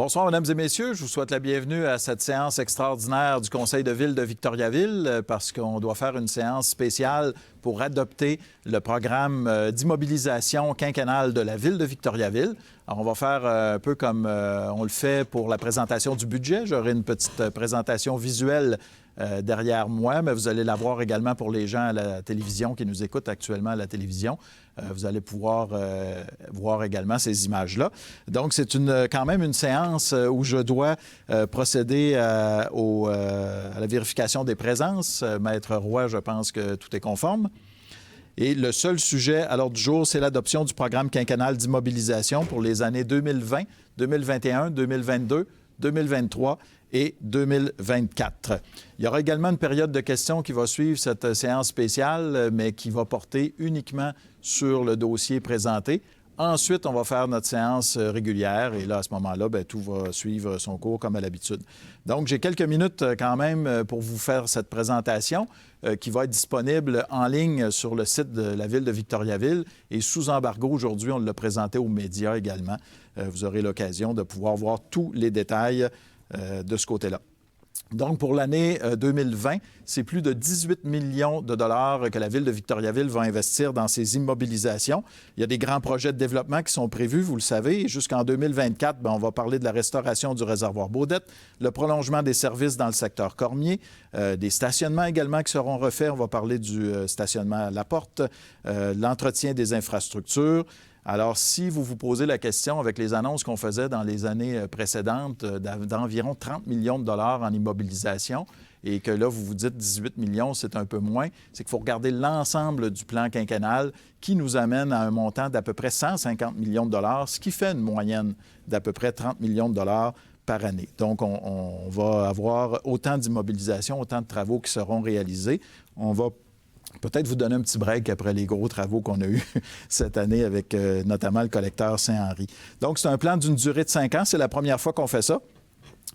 Bonsoir, mesdames et messieurs. Je vous souhaite la bienvenue à cette séance extraordinaire du Conseil de ville de Victoriaville parce qu'on doit faire une séance spéciale pour adopter le programme d'immobilisation quinquennale de la ville de Victoriaville. Alors, on va faire un peu comme on le fait pour la présentation du budget. J'aurai une petite présentation visuelle derrière moi, mais vous allez la voir également pour les gens à la télévision qui nous écoutent actuellement à la télévision. Vous allez pouvoir voir également ces images-là. Donc, c'est quand même une séance où je dois procéder à la vérification des présences. Maître Roy, je pense que tout est conforme. Et le seul sujet à l'ordre du jour, c'est l'adoption du programme quinquennal d'immobilisation pour les années 2020, 2021, 2022, 2023 et 2024. Il y aura également une période de questions qui va suivre cette séance spéciale, mais qui va porter uniquement sur le dossier présenté. Ensuite, on va faire notre séance régulière et là, à ce moment-là, tout va suivre son cours comme à l'habitude. Donc, j'ai quelques minutes quand même pour vous faire cette présentation qui va être disponible en ligne sur le site de la Ville de Victoriaville et sous embargo. Aujourd'hui, on l'a présenté aux médias également. Vous aurez l'occasion de pouvoir voir tous les détails de ce côté-là. Donc, pour l'année 2020, c'est plus de 18 millions de dollars que la Ville de Victoriaville va investir dans ces immobilisations. Il y a des grands projets de développement qui sont prévus, vous le savez. Jusqu'en 2024, on va parler de la restauration du réservoir Baudette, le prolongement des services dans le secteur Cormier, des stationnements également qui seront refaits. On va parler du stationnement à la porte, l'entretien des infrastructures. Alors, si vous vous posez la question avec les annonces qu'on faisait dans les années précédentes d'environ 30 millions de dollars en immobilisation et que là, vous vous dites 18 millions, c'est un peu moins, c'est qu'il faut regarder l'ensemble du plan quinquennal qui nous amène à un montant d'à peu près 150 millions de dollars, ce qui fait une moyenne d'à peu près 30 millions de dollars par année. Donc, on va avoir autant d'immobilisation, autant de travaux qui seront réalisés. On va peut-être vous donner un petit break après les gros travaux qu'on a eus cette année avec notamment le collecteur Saint-Henri. Donc, c'est un plan d'une durée de 5 ans. C'est la première fois qu'on fait ça,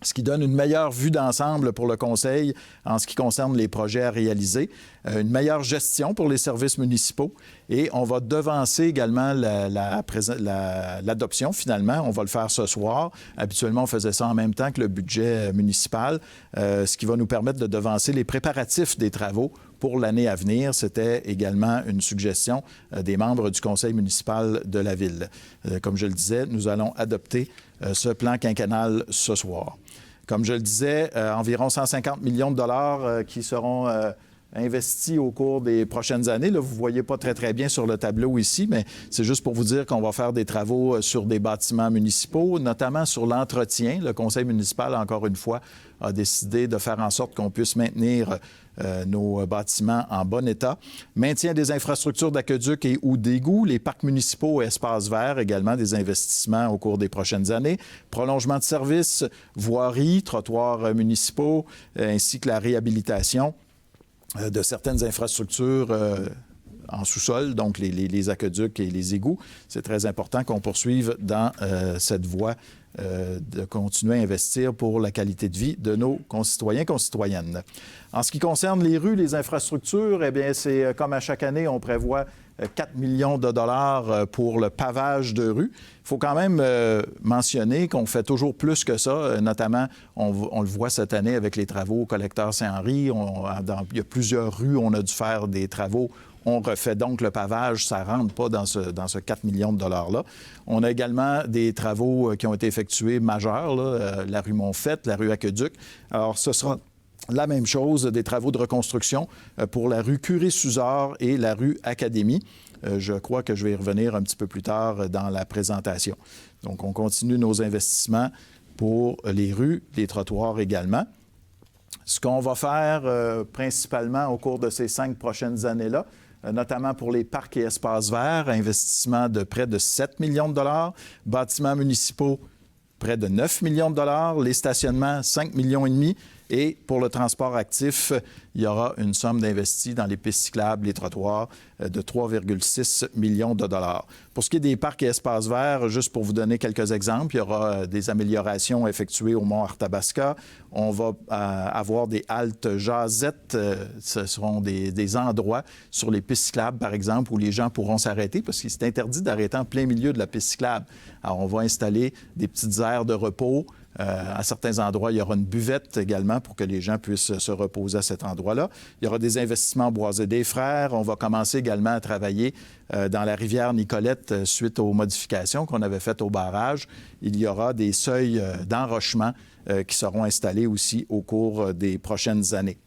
ce qui donne une meilleure vue d'ensemble pour le Conseil en ce qui concerne les projets à réaliser, une meilleure gestion pour les services municipaux et on va devancer également l'adoption finalement. On va le faire ce soir. Habituellement, on faisait ça en même temps que le budget municipal, ce qui va nous permettre de devancer les préparatifs des travaux pour l'année à venir. C'était également une suggestion des membres du conseil municipal de la Ville. Comme je le disais, nous allons adopter ce plan quinquennal ce soir. Comme je le disais, environ 150 millions de dollars qui seront investis au cours des prochaines années. Là, vous ne voyez pas très, très bien sur le tableau ici, mais c'est juste pour vous dire qu'on va faire des travaux sur des bâtiments municipaux, notamment sur l'entretien. Le conseil municipal, encore une fois, a décidé de faire en sorte qu'on puisse maintenir nos bâtiments en bon état. Maintien des infrastructures d'aqueduc et ou d'égouts, les parcs municipaux et espaces verts, également des investissements au cours des prochaines années. Prolongement de services, voiries, trottoirs municipaux, ainsi que la réhabilitation de certaines infrastructures en sous-sol, donc les aqueducs et les égouts. C'est très important qu'on poursuive dans cette voie de continuer à investir pour la qualité de vie de nos concitoyens et concitoyennes. En ce qui concerne les rues, les infrastructures, eh bien, c'est comme à chaque année, on prévoit 4 millions de dollars pour le pavage de rues. Il faut quand même mentionner qu'on fait toujours plus que ça. Notamment, on le voit cette année avec les travaux au collecteur Saint-Henri. Il y a plusieurs rues, on a dû faire des travaux. On refait donc le pavage, ça ne rentre pas dans ce 4 millions de dollars-là. On a également des travaux qui ont été effectués majeurs, la rue Montfaite, la rue Aqueduc. Alors, ce sera la même chose, des travaux de reconstruction pour la rue Curé-Suzard et la rue Académie. Je crois que je vais y revenir un petit peu plus tard dans la présentation. Donc, on continue nos investissements pour les rues, les trottoirs également. Ce qu'on va faire principalement au cours de ces 5 prochaines années-là, notamment pour les parcs et espaces verts, investissement de près de 7 millions de dollars, bâtiments municipaux, près de 9 millions de dollars, les stationnements, 5 millions et demi, Et pour le transport actif, il y aura une somme d'investis dans les pistes cyclables, les trottoirs, de 3,6 millions de dollars. Pour ce qui est des parcs et espaces verts, juste pour vous donner quelques exemples, il y aura des améliorations effectuées au mont Arthabasca. On va avoir des haltes jasettes. Ce seront des endroits sur les pistes cyclables, par exemple, où les gens pourront s'arrêter parce que c'est interdit d'arrêter en plein milieu de la piste cyclable. Alors, on va installer des petites aires de repos. À certains endroits, il y aura une buvette également pour que les gens puissent se reposer à cet endroit-là. Il y aura des investissements boisés des Frères. On va commencer également à travailler dans la rivière Nicolette suite aux modifications qu'on avait faites au barrage. Il y aura des seuils d'enrochement qui seront installés aussi au cours des prochaines années.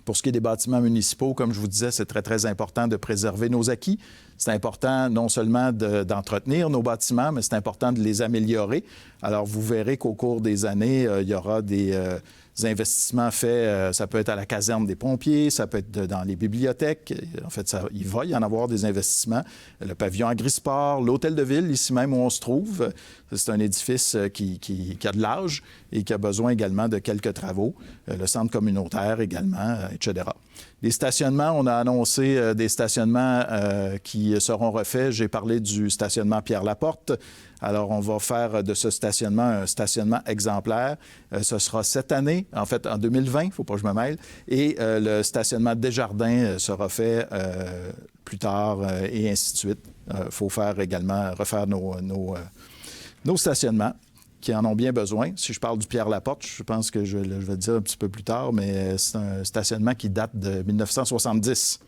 Pour ce qui est des bâtiments municipaux, comme je vous disais, c'est très, très important de préserver nos acquis. C'est important non seulement d'entretenir nos bâtiments, mais c'est important de les améliorer. Alors, vous verrez qu'au cours des années, il y aura des investissements faits. Ça peut être à la caserne des pompiers, ça peut être dans les bibliothèques. En fait, il va y en avoir des investissements. Le pavillon Agrisport, l'hôtel de ville, ici même où on se trouve, c'est un édifice qui a de l'âge et qui a besoin également de quelques travaux. Le centre communautaire également, etc. Les stationnements, on a annoncé des stationnements qui seront refaits. J'ai parlé du stationnement Pierre-Laporte. Alors, on va faire de ce stationnement un stationnement exemplaire. Ce sera cette année, en fait, en 2020, il ne faut pas que je me mêle. Et le stationnement Desjardins sera fait plus tard et ainsi de suite. Il faut refaire nos stationnements qui en ont bien besoin. Si je parle du Pierre-Laporte, je pense que je vais le dire un petit peu plus tard, mais c'est un stationnement qui date de 1970.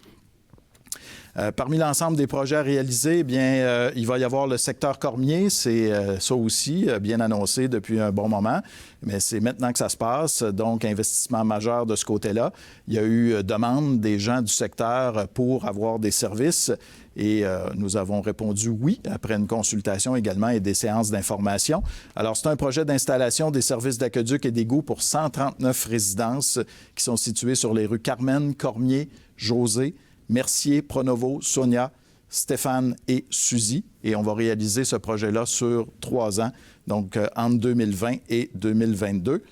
Parmi l'ensemble des projets à réaliser, bien, il va y avoir le secteur Cormier. C'est ça aussi, bien annoncé depuis un bon moment, mais c'est maintenant que ça se passe. Donc, investissement majeur de ce côté-là. Il y a eu demande des gens du secteur pour avoir des services et nous avons répondu oui après une consultation également et des séances d'information. Alors, c'est un projet d'installation des services d'aqueduc et d'égouts pour 139 résidences qui sont situées sur les rues Carmen, Cormier, José, Mercier, Pronovo, Sonia, Stéphane et Suzy. Et on va réaliser ce projet-là sur 3 ans, donc entre 2020 et 2022.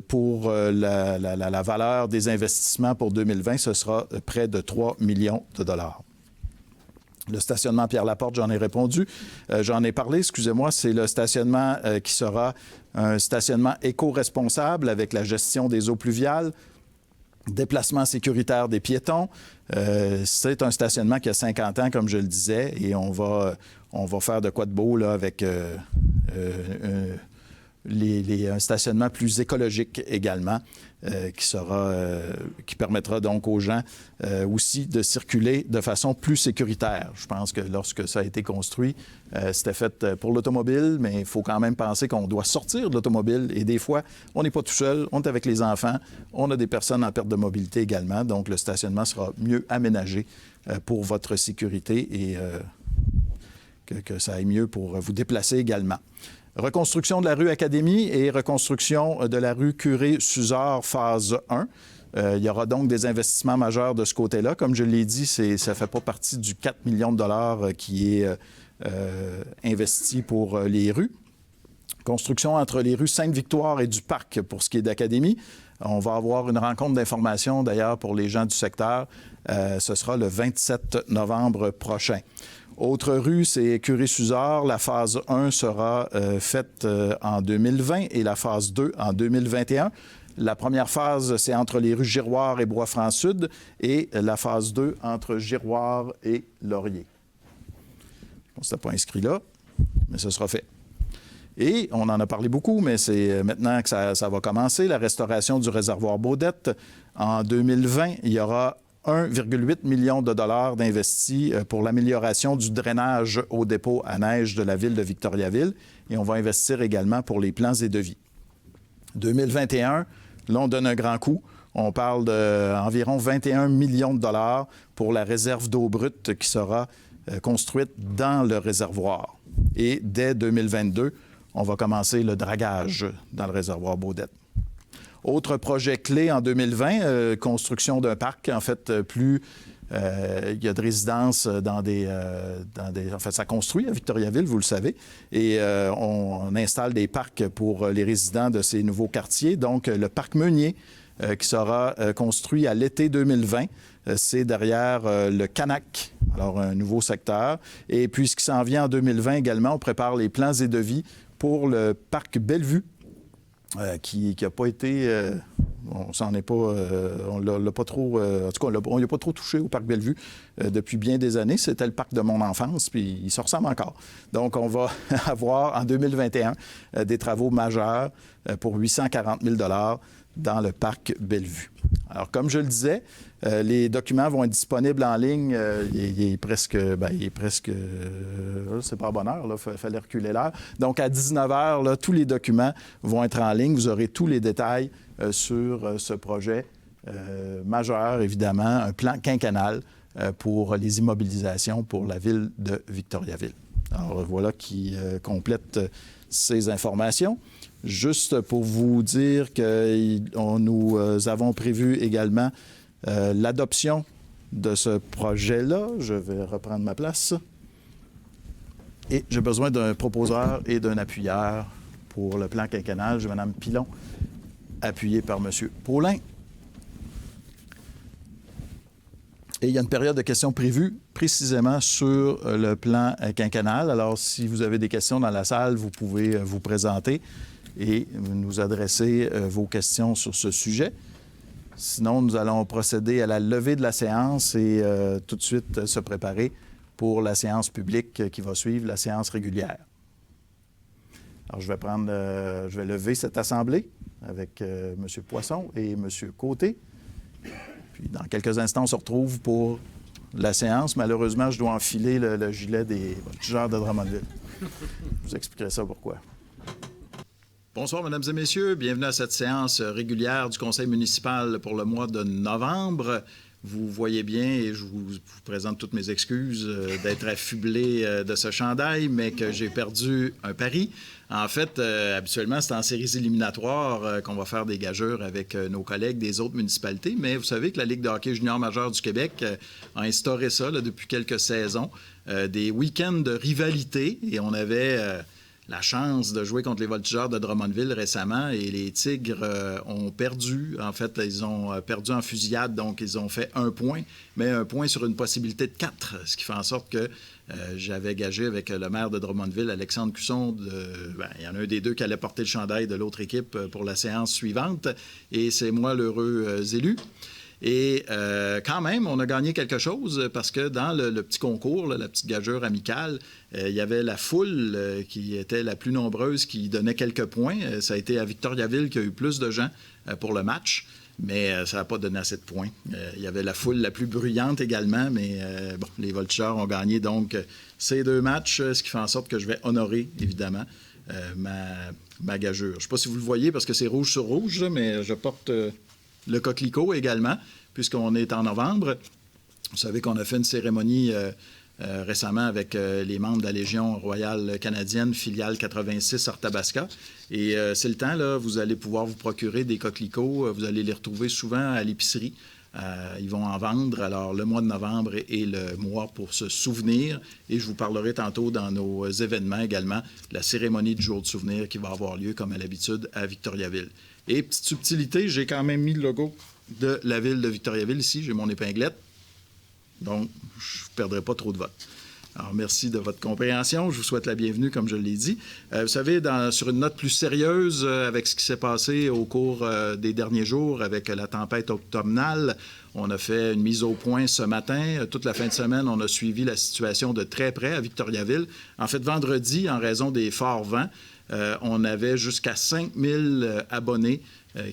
Pour la valeur des investissements pour 2020, ce sera près de 3 millions de dollars. Le stationnement Pierre-Laporte, j'en ai répondu. J'en ai parlé, excusez-moi, c'est le stationnement qui sera un stationnement éco-responsable avec la gestion des eaux pluviales, déplacement sécuritaire des piétons. C'est un stationnement qui a 50 ans, comme je le disais, et on va faire de quoi de beau là, avec un stationnement plus écologique également, qui permettra donc aux gens aussi de circuler de façon plus sécuritaire. Je pense que lorsque ça a été construit, c'était fait pour l'automobile, mais il faut quand même penser qu'on doit sortir de l'automobile. Et des fois, on n'est pas tout seul, on est avec les enfants, on a des personnes en perte de mobilité également. Donc, le stationnement sera mieux aménagé pour votre sécurité et que ça aille mieux pour vous déplacer également. Reconstruction de la rue Académie et reconstruction de la rue Curé-Suzard, phase 1. Il y aura donc des investissements majeurs de ce côté-là. Comme je l'ai dit, ça ne fait pas partie du 4 millions de dollars qui est investi pour les rues. Construction entre les rues Sainte-Victoire et du Parc pour ce qui est d'Académie. On va avoir une rencontre d'information d'ailleurs pour les gens du secteur. Ce sera le 27 novembre prochain. Autre rue, c'est Curé-Suzard. La phase 1 sera faite en 2020 et la phase 2 en 2021. La première phase, c'est entre les rues Giroir et Bois-Franc-Sud et la phase 2 entre Giroir et Laurier. On ne s'était pas inscrit là, mais ce sera fait. Et on en a parlé beaucoup, mais c'est maintenant que ça va commencer, la restauration du réservoir Baudette. En 2020, il y aura 1,8 million de dollars d'investis pour l'amélioration du drainage au dépôt à neige de la ville de Victoriaville. Et on va investir également pour les plans et devis. 2021, là, on donne un grand coup. On parle d'environ 21 millions de dollars pour la réserve d'eau brute qui sera construite dans le réservoir. Et dès 2022, on va commencer le dragage dans le réservoir Baudette. Autre projet clé en 2020, construction d'un parc, en fait, plus Il y a de résidences en fait, ça construit à Victoriaville, vous le savez, et on installe des parcs pour les résidents de ces nouveaux quartiers. Donc, le parc Meunier, qui sera construit à l'été 2020. C'est derrière le Canac, alors un nouveau secteur. Et puis, ce qui s'en vient en 2020 également, on prépare les plans et devis pour le parc Bellevue, qui n'a pas été... on s'en est pas... on l'a pas trop... en tout cas, on n'a pas trop touché au parc Bellevue depuis bien des années. C'était le parc de mon enfance, puis il se ressemble encore. Donc, on va avoir en 2021 des travaux majeurs pour 840 000 $ dans le parc Bellevue. Alors, comme je le disais, les documents vont être disponibles en ligne. Il est presque... c'est pas à bonne heure, il fallait reculer l'heure. Donc, à 19h, là, tous les documents vont être en ligne. Vous aurez tous les détails sur ce projet majeur, évidemment, un plan quinquennal pour les immobilisations pour la ville de Victoriaville. Alors, voilà qui complète ces informations. Juste pour vous dire que nous avons prévu également l'adoption de ce projet-là. Je vais reprendre ma place. Et j'ai besoin d'un proposeur et d'un appuyeur pour le plan quinquennal. J'ai Mme Pilon, appuyée par M. Paulin. Et il y a une période de questions prévue précisément sur le plan quinquennal. Alors, si vous avez des questions dans la salle, vous pouvez vous présenter et nous adresser vos questions sur ce sujet. Sinon, nous allons procéder à la levée de la séance et tout de suite se préparer pour la séance publique qui va suivre la séance régulière. Alors, je vais lever cette assemblée avec M. Poisson et M. Côté. Puis, dans quelques instants, on se retrouve pour la séance. Malheureusement, je dois enfiler le gilet des voltigeurs de Drummondville. Je vous expliquerai ça pourquoi. Bonsoir, mesdames et messieurs. Bienvenue à cette séance régulière du Conseil municipal pour le mois de novembre. Vous voyez bien, et je vous présente toutes mes excuses d'être affublé de ce chandail, mais que j'ai perdu un pari. En fait, habituellement, c'est en séries éliminatoires qu'on va faire des gageures avec nos collègues des autres municipalités, mais vous savez que la Ligue de hockey junior majeur du Québec a instauré ça là, depuis quelques saisons, des week-ends de rivalité, et on avait... la chance de jouer contre les voltigeurs de Drummondville récemment et les Tigres ont perdu. En fait, ils ont perdu en fusillade, donc ils ont fait 1 point, mais 1 point sur une possibilité de 4, ce qui fait en sorte que j'avais gagé avec le maire de Drummondville, Alexandre Cusson. Il y en a un des deux qui allait porter le chandail de l'autre équipe pour la séance suivante et c'est moi l'heureux élu. Et quand même, on a gagné quelque chose parce que dans le petit concours, là, la petite gageure amicale, il y avait la foule qui était la plus nombreuse qui donnait quelques points. Ça a été à Victoriaville qu'il y a eu plus de gens pour le match, mais ça n'a pas donné assez de points. Il y avait la foule la plus bruyante également, mais bon, les voltigeurs ont gagné donc ces 2 matchs, ce qui fait en sorte que je vais honorer, évidemment, ma gageure. Je ne sais pas si vous le voyez parce que c'est rouge sur rouge, mais je porte... le coquelicot également, puisqu'on est en novembre. Vous savez qu'on a fait une cérémonie récemment avec les membres de la Légion royale canadienne, filiale 86 Arthabasca. Et c'est le temps, là, vous allez pouvoir vous procurer des coquelicots. Vous allez les retrouver souvent à l'épicerie. Ils vont en vendre. Alors, le mois de novembre est le mois pour se souvenir. Et je vous parlerai tantôt dans nos événements également de la cérémonie du jour de souvenir qui va avoir lieu, comme à l'habitude, à Victoriaville. Et petite subtilité, j'ai quand même mis le logo de la ville de Victoriaville ici. J'ai mon épinglette. Donc, je ne perdrai pas trop de votes. Alors, merci de votre compréhension. Je vous souhaite la bienvenue, comme je l'ai dit. Vous savez, sur une note plus sérieuse, avec ce qui s'est passé au cours des derniers jours avec la tempête automnale, on a fait une mise au point ce matin. Toute la fin de semaine, on a suivi la situation de très près à Victoriaville. En fait, vendredi, en raison des forts vents, on avait jusqu'à 5000 abonnés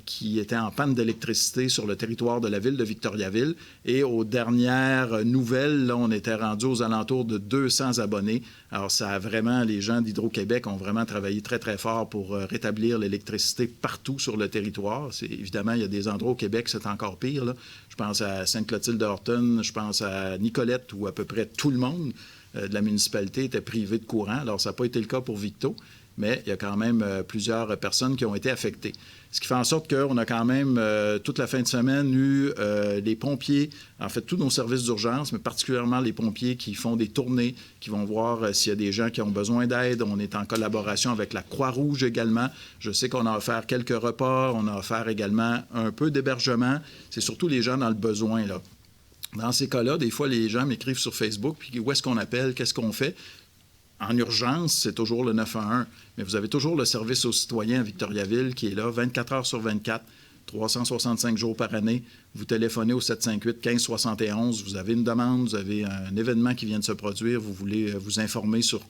qui étaient en panne d'électricité sur le territoire de la ville de Victoriaville. Et aux dernières nouvelles, là, on était rendu aux alentours de 200 abonnés. Alors, ça a vraiment, les gens d'Hydro-Québec ont vraiment travaillé très, très fort pour rétablir l'électricité partout sur le territoire. Évidemment, il y a des endroits au Québec, c'est encore pire, là. Je pense à Sainte-Clotilde-de-Horton, je pense à Nicolette, où à peu près tout le monde de la municipalité était privé de courant. Alors, ça n'a pas été le cas pour Victo. mais il y a quand même plusieurs personnes qui ont été affectées. Ce qui fait en sorte qu'on a quand même, toute la fin de semaine, eu les pompiers, en fait, tous nos services d'urgence, mais particulièrement les pompiers qui font des tournées, qui vont voir s'il y a des gens qui ont besoin d'aide. On est en collaboration avec la Croix-Rouge également. Je sais qu'on a offert quelques repas, on a offert également un peu d'hébergement. C'est surtout les gens dans le besoin, là. Dans ces cas-là, des fois, les gens m'écrivent sur Facebook, puis où est-ce qu'on appelle, qu'est-ce qu'on fait? En urgence, c'est toujours le 911, mais vous avez toujours le service aux citoyens à Victoriaville qui est là 24 heures sur 24, 365 jours par année. Vous téléphonez au 758-1571, vous avez une demande, vous avez un événement qui vient de se produire, vous voulez vous informer sur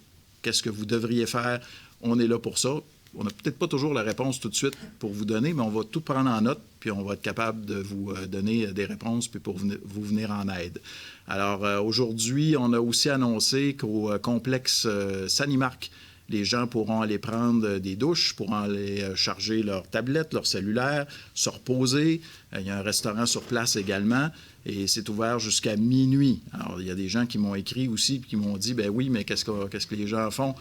qu'est-ce que vous devriez faire, on est là pour ça. On n'a peut-être pas toujours la réponse tout de suite pour vous donner, mais on va tout prendre en note, puis on va être capable de vous donner des réponses, puis pour vous venir en aide. Alors, aujourd'hui, on a aussi annoncé qu'au complexe Sanimark, les gens pourront aller prendre des douches, pourront aller charger leur tablette, leur cellulaire, se reposer. Il y a un restaurant sur place également, et c'est ouvert jusqu'à minuit. Alors, il y a des gens qui m'ont écrit aussi, puis qui m'ont dit, ben oui, mais qu'est-ce que les gens font?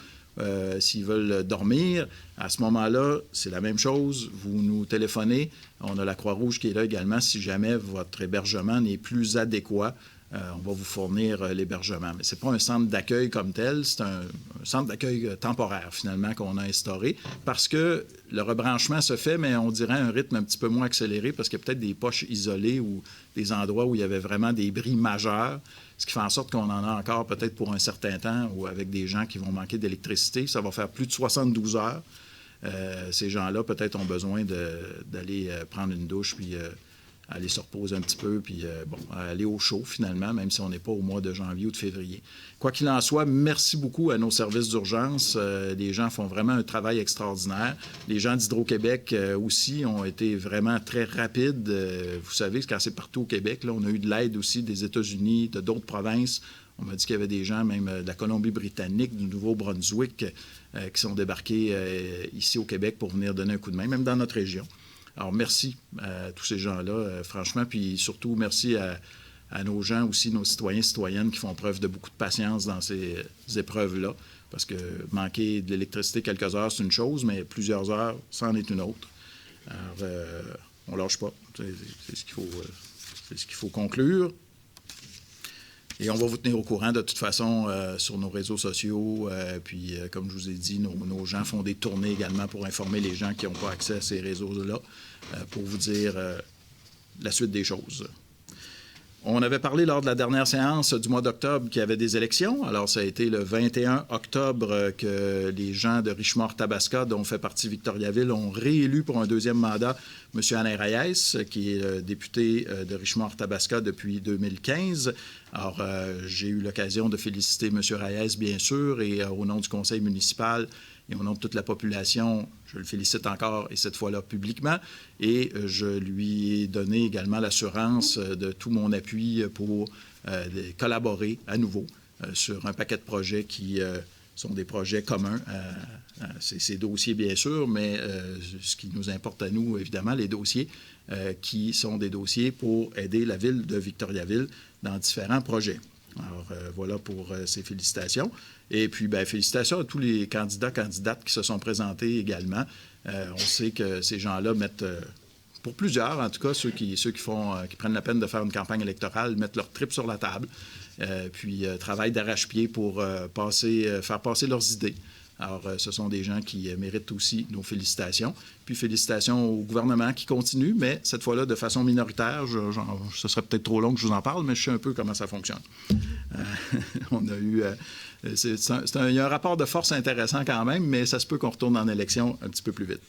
S'ils veulent dormir, à ce moment-là, c'est la même chose. Vous nous téléphonez. On a la Croix-Rouge qui est là également. Si jamais votre hébergement n'est plus adéquat, on va vous fournir l'hébergement. Mais ce n'est pas un centre d'accueil comme tel. C'est un centre d'accueil temporaire, finalement, qu'on a instauré parce que le rebranchement se fait, mais on dirait un rythme un petit peu moins accéléré parce qu'il y a peut-être des poches isolées ou des endroits où il y avait vraiment des bris majeurs. Ce qui fait en sorte qu'on en a encore peut-être pour un certain temps ou avec des gens qui vont manquer d'électricité. Ça va faire plus de 72 heures. Ces gens-là, peut-être, ont besoin d'aller prendre une douche puis aller se reposer un petit peu puis aller au chaud, finalement, même si on n'est pas au mois de janvier ou de février. Quoi qu'il en soit, merci beaucoup à nos services d'urgence. Les gens font vraiment un travail extraordinaire. Les gens d'Hydro-Québec aussi ont été vraiment très rapides. Vous savez, quand c'est partout au Québec, là, on a eu de l'aide aussi des États-Unis, de d'autres provinces. On m'a dit qu'il y avait des gens, même de la Colombie-Britannique, du Nouveau-Brunswick, qui sont débarqués ici au Québec pour venir donner un coup de main, même dans notre région. Alors, merci à tous ces gens-là, franchement, puis surtout, merci à nos gens aussi, nos citoyens et citoyennes qui font preuve de beaucoup de patience dans ces épreuves-là, parce que manquer de l'électricité quelques heures, c'est une chose, mais plusieurs heures, c'en est une autre. Alors, on ne lâche pas. C'est ce qu'il faut conclure. Et on va vous tenir au courant de toute façon sur nos réseaux sociaux. Puis, comme je vous ai dit, nos gens font des tournées également pour informer les gens qui n'ont pas accès à ces réseaux-là, pour vous dire la suite des choses. On avait parlé lors de la dernière séance du mois d'octobre qu'il y avait des élections. Alors, ça a été le 21 octobre que les gens de Richemont-Tabasca, dont fait partie Victoriaville, ont réélu pour un deuxième mandat M. Alain Reyes, qui est député de Richemont-Tabasca depuis 2015. Alors, j'ai eu l'occasion de féliciter M. Reyes, bien sûr, et au nom du conseil municipal et au nom de toute la population, je le félicite encore, et cette fois-là publiquement. Et je lui ai donné également l'assurance de tout mon appui pour collaborer à nouveau sur un paquet de projets qui sont des projets communs à ces dossiers, bien sûr, mais ce qui nous importe à nous, évidemment, les dossiers qui sont des dossiers pour aider la ville de Victoriaville dans différents projets. Alors, voilà pour ces félicitations. Et puis, bien, félicitations à tous les candidates qui se sont présentés également. On sait que ces gens-là mettent, pour plusieurs, en tout cas, ceux qui prennent la peine de faire une campagne électorale, mettent leur trip sur la table, puis travaillent d'arrache-pied pour faire passer leurs idées. Alors, ce sont des gens qui méritent aussi nos félicitations. Puis, félicitations au gouvernement qui continue, mais cette fois-là, de façon minoritaire. Ce serait peut-être trop long que je vous en parle, mais je sais un peu comment ça fonctionne. On a eu... il y a un rapport de force intéressant quand même, mais ça se peut qu'on retourne en élection un petit peu plus vite.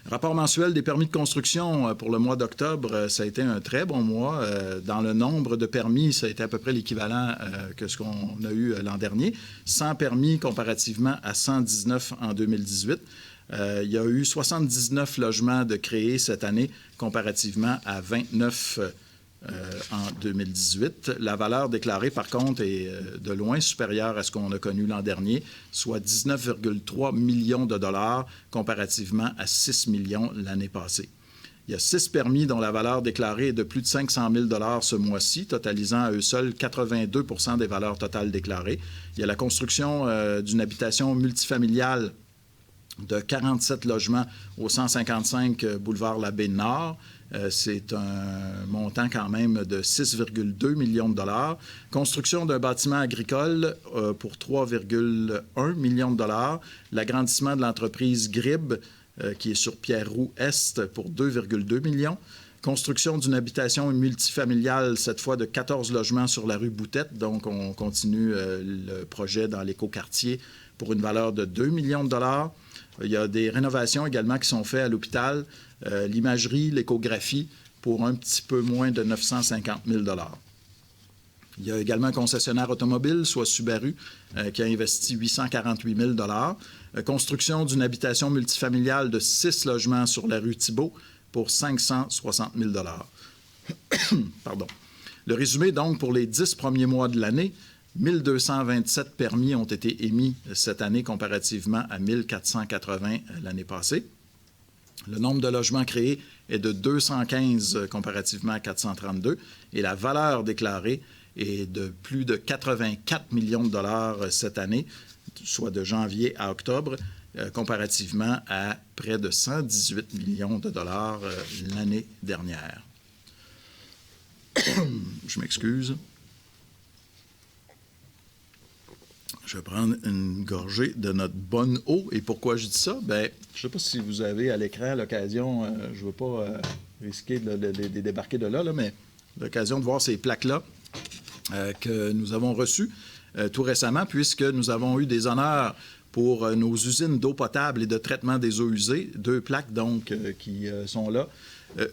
Rapport mensuel des permis de construction pour le mois d'octobre, ça a été un très bon mois. Dans le nombre de permis, ça a été à peu près l'équivalent que ce qu'on a eu l'an dernier. 100 permis comparativement à 119 en 2018. Il y a eu 79 logements de créés cette année comparativement à 29 en 2018. La valeur déclarée, par contre, est de loin supérieure à ce qu'on a connu l'an dernier, soit 19,3 millions de dollars comparativement à 6 millions l'année passée. Il y a 6 permis dont la valeur déclarée est de plus de 500 000 $ ce mois-ci, totalisant à eux seuls 82 % des valeurs totales déclarées. Il y a la construction d'une habitation multifamiliale de 47 logements au 155 boulevard Labbé-Nord. C'est un montant quand même de 6,2 millions de dollars. Construction d'un bâtiment agricole pour 3,1 millions de dollars. L'agrandissement de l'entreprise GRIB, qui est sur Pierre-Roux-Est, pour 2,2 millions. Construction d'une habitation multifamiliale, cette fois de 14 logements sur la rue Boutette. Donc, on continue le projet dans l'écoquartier pour une valeur de 2 millions de dollars. Il y a des rénovations également qui sont faites à l'hôpital, l'imagerie, l'échographie, pour un petit peu moins de 950 000 $. Il y a également un concessionnaire automobile, soit Subaru, qui a investi 848 000 $. Construction d'une habitation multifamiliale de 6 logements sur la rue Thibault pour 560 000 $. Pardon. Le résumé, donc, pour les 10 premiers mois de l'année, 1227 permis ont été émis cette année comparativement à 1480 l'année passée. Le nombre de logements créés est de 215 comparativement à 432 et la valeur déclarée est de plus de 84 millions de dollars cette année, soit de janvier à octobre, comparativement à près de 118 millions de dollars l'année dernière. Je m'excuse. Je vais prendre une gorgée de notre bonne eau. Et pourquoi je dis ça? Bien, je ne sais pas si vous avez à l'écran l'occasion, je ne veux pas risquer de débarquer de là, mais l'occasion de voir ces plaques-là que nous avons reçues tout récemment, puisque nous avons eu des honneurs pour nos usines d'eau potable et de traitement des eaux usées. 2 plaques, donc, qui sont là.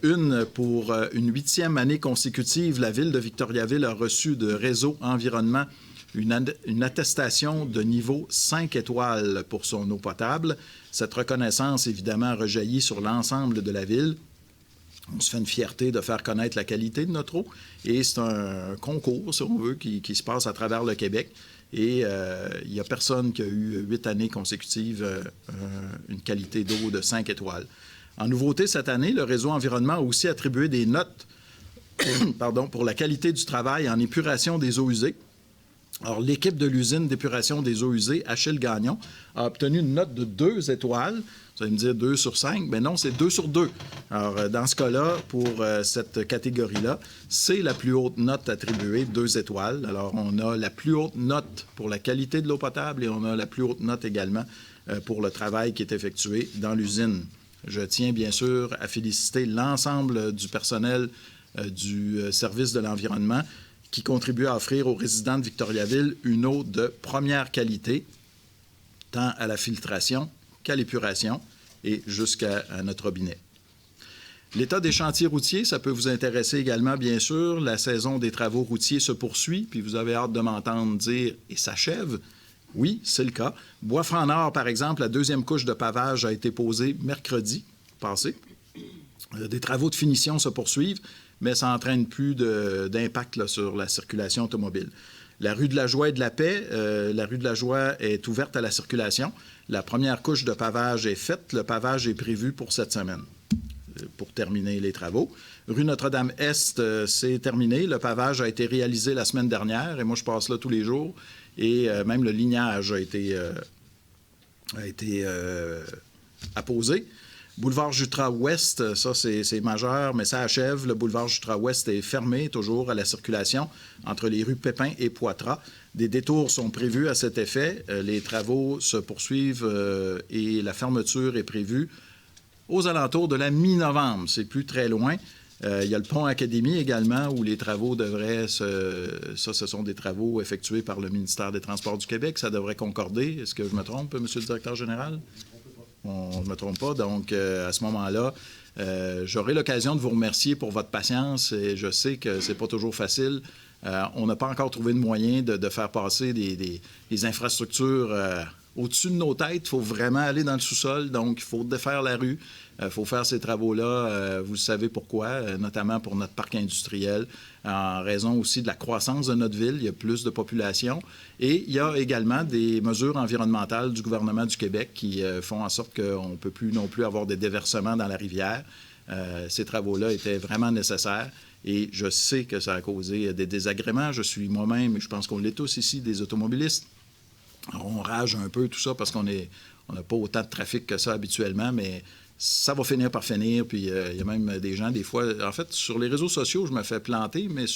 Une pour une 8e année consécutive, la Ville de Victoriaville a reçu de Réseau Environnement une attestation de niveau 5 étoiles pour son eau potable. Cette reconnaissance, évidemment, rejaillit sur l'ensemble de la ville. On se fait une fierté de faire connaître la qualité de notre eau. Et c'est un concours, si on veut, qui se passe à travers le Québec. Et il n'y a personne qui a eu 8 années consécutives une qualité d'eau de 5 étoiles. En nouveauté, cette année, le Réseau Environnement a aussi attribué des notes pour la qualité du travail en épuration des eaux usées. Alors, l'équipe de l'usine d'épuration des eaux usées, Achille Gagnon, a obtenu une note de 2 étoiles. Vous allez me dire 2 sur 5, mais non, c'est 2 sur 2. Alors, dans ce cas-là, pour cette catégorie-là, c'est la plus haute note attribuée, 2 étoiles. Alors, on a la plus haute note pour la qualité de l'eau potable et on a la plus haute note également pour le travail qui est effectué dans l'usine. Je tiens bien sûr à féliciter l'ensemble du personnel du service de l'environnement qui contribue à offrir aux résidents de Victoriaville une eau de première qualité, tant à la filtration qu'à l'épuration et jusqu'à notre robinet. L'état des chantiers routiers, ça peut vous intéresser également, bien sûr. La saison des travaux routiers se poursuit, puis vous avez hâte de m'entendre dire « et s'achève ». Oui, c'est le cas. Bois-Franc-Nord, par exemple, la 2e couche de pavage a été posée mercredi passé. Des travaux de finition se poursuivent, mais ça n'entraîne plus d'impact sur la circulation automobile. La rue de la Joie et de la Paix, la rue de la Joie est ouverte à la circulation. La première couche de pavage est faite. Le pavage est prévu pour cette semaine pour terminer les travaux. Rue Notre-Dame-Est, c'est terminé. Le pavage a été réalisé la semaine dernière et moi, je passe là tous les jours. Et même le lignage a été apposé. Boulevard Jutras-Ouest, ça, c'est majeur, mais ça achève. Le boulevard Jutras-Ouest est fermé toujours à la circulation entre les rues Pépin et Poitras. Des détours sont prévus à cet effet. Les travaux se poursuivent et la fermeture est prévue aux alentours de la mi-novembre. C'est plus très loin. Il y a le pont Académie également où les travaux devraient Ça, ce sont des travaux effectués par le ministère des Transports du Québec. Ça devrait concorder. Est-ce que je me trompe, Monsieur le directeur général? On ne me trompe pas. Donc, à ce moment-là, j'aurai l'occasion de vous remercier pour votre patience et je sais que ce n'est pas toujours facile. On n'a pas encore trouvé de moyen de faire passer des infrastructures au-dessus de nos têtes. Il faut vraiment aller dans le sous-sol. Donc, il faut défaire la rue. Il faut faire ces travaux-là. Vous savez pourquoi, notamment pour notre parc industriel, en raison aussi de la croissance de notre ville. Il y a plus de population. Et il y a également des mesures environnementales du gouvernement du Québec qui font en sorte qu'on ne peut plus non plus avoir des déversements dans la rivière. Ces travaux-là étaient vraiment nécessaires. Et je sais que ça a causé des désagréments. Je suis moi-même, et je pense qu'on l'est tous ici, des automobilistes. On rage un peu tout ça parce qu'on n'a pas autant de trafic que ça habituellement, mais ça va finir par finir. Puis il y a même des gens, des fois, en fait, sur les réseaux sociaux, je me fais planter, mais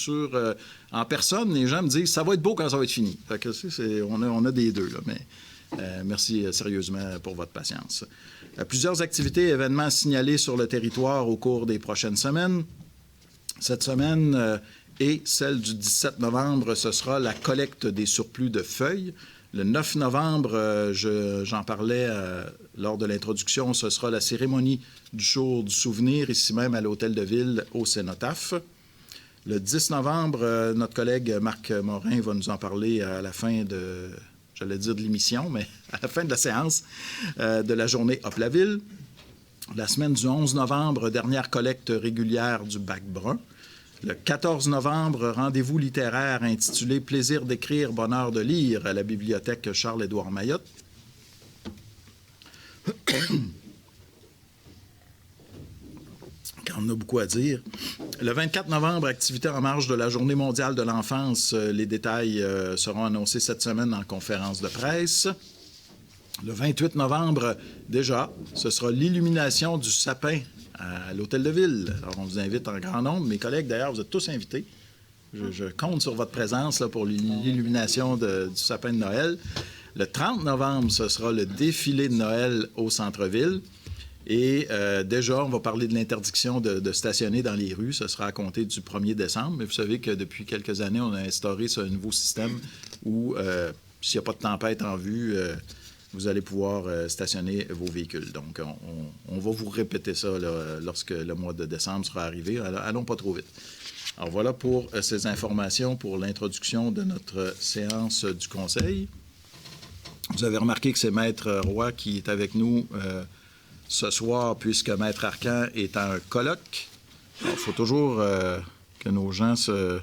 en personne, les gens me disent « ça va être beau quand ça va être fini ». Fait que on a des deux, là, mais merci sérieusement pour votre patience. Plusieurs activités et événements signalés sur le territoire au cours des prochaines semaines. Cette semaine et celle du 17 novembre, ce sera la collecte des surplus de feuilles. Le 9 novembre, j'en parlais lors de l'introduction, ce sera la cérémonie du jour du souvenir, ici même à l'Hôtel de Ville, au Cénotaphe. Le 10 novembre, notre collègue Marc Morin va nous en parler à la fin de, j'allais dire de l'émission, mais à la fin de la séance de la journée Hop la Ville. La semaine du 11 novembre, dernière collecte régulière du Bac brun. Le 14 novembre, rendez-vous littéraire intitulé « Plaisir d'écrire, bonheur de lire » à la bibliothèque Charles-Édouard Mayotte. Quand on a beaucoup à dire. Le 24 novembre, activité en marge de la Journée mondiale de l'enfance. Les détails seront annoncés cette semaine en conférence de presse. Le 28 novembre, déjà, ce sera l'illumination du sapin à l'Hôtel de Ville. Alors, on vous invite en grand nombre. Mes collègues, d'ailleurs, vous êtes tous invités. Je compte sur votre présence là, pour l'illumination du sapin de Noël. Le 30 novembre, ce sera le défilé de Noël au centre-ville. Et déjà, on va parler de l'interdiction de stationner dans les rues. Ce sera à compter du 1er décembre. Mais vous savez que depuis quelques années, on a instauré ce nouveau système où, s'il n'y a pas de tempête en vue, vous allez pouvoir stationner vos véhicules. Donc, on va vous répéter ça là, lorsque le mois de décembre sera arrivé. Allons pas trop vite. Alors, voilà pour ces informations pour l'introduction de notre séance du Conseil. Vous avez remarqué que c'est Maître Roy qui est avec nous ce soir, puisque Maître Arcan est à un colloque. Il faut toujours que nos gens se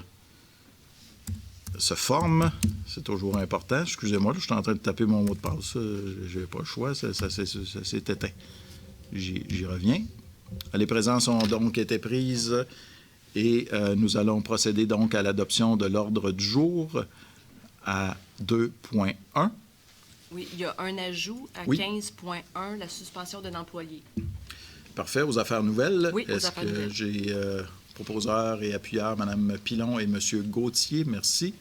forment. C'est toujours important. Excusez-moi, là, je suis en train de taper mon mot de passe. Je n'ai pas le choix. Ça s'est éteint. J'y reviens. Les présences ont donc été prises et nous allons procéder donc à l'adoption de l'ordre du jour à 2.1. Oui, il y a un ajout à Oui. 15.1, la suspension d'un employé. Parfait. Aux affaires nouvelles. Oui, aux affaires nouvelles. Est-ce que j'ai proposeur et appuyeur, Mme Pilon et M. Gauthier? Merci.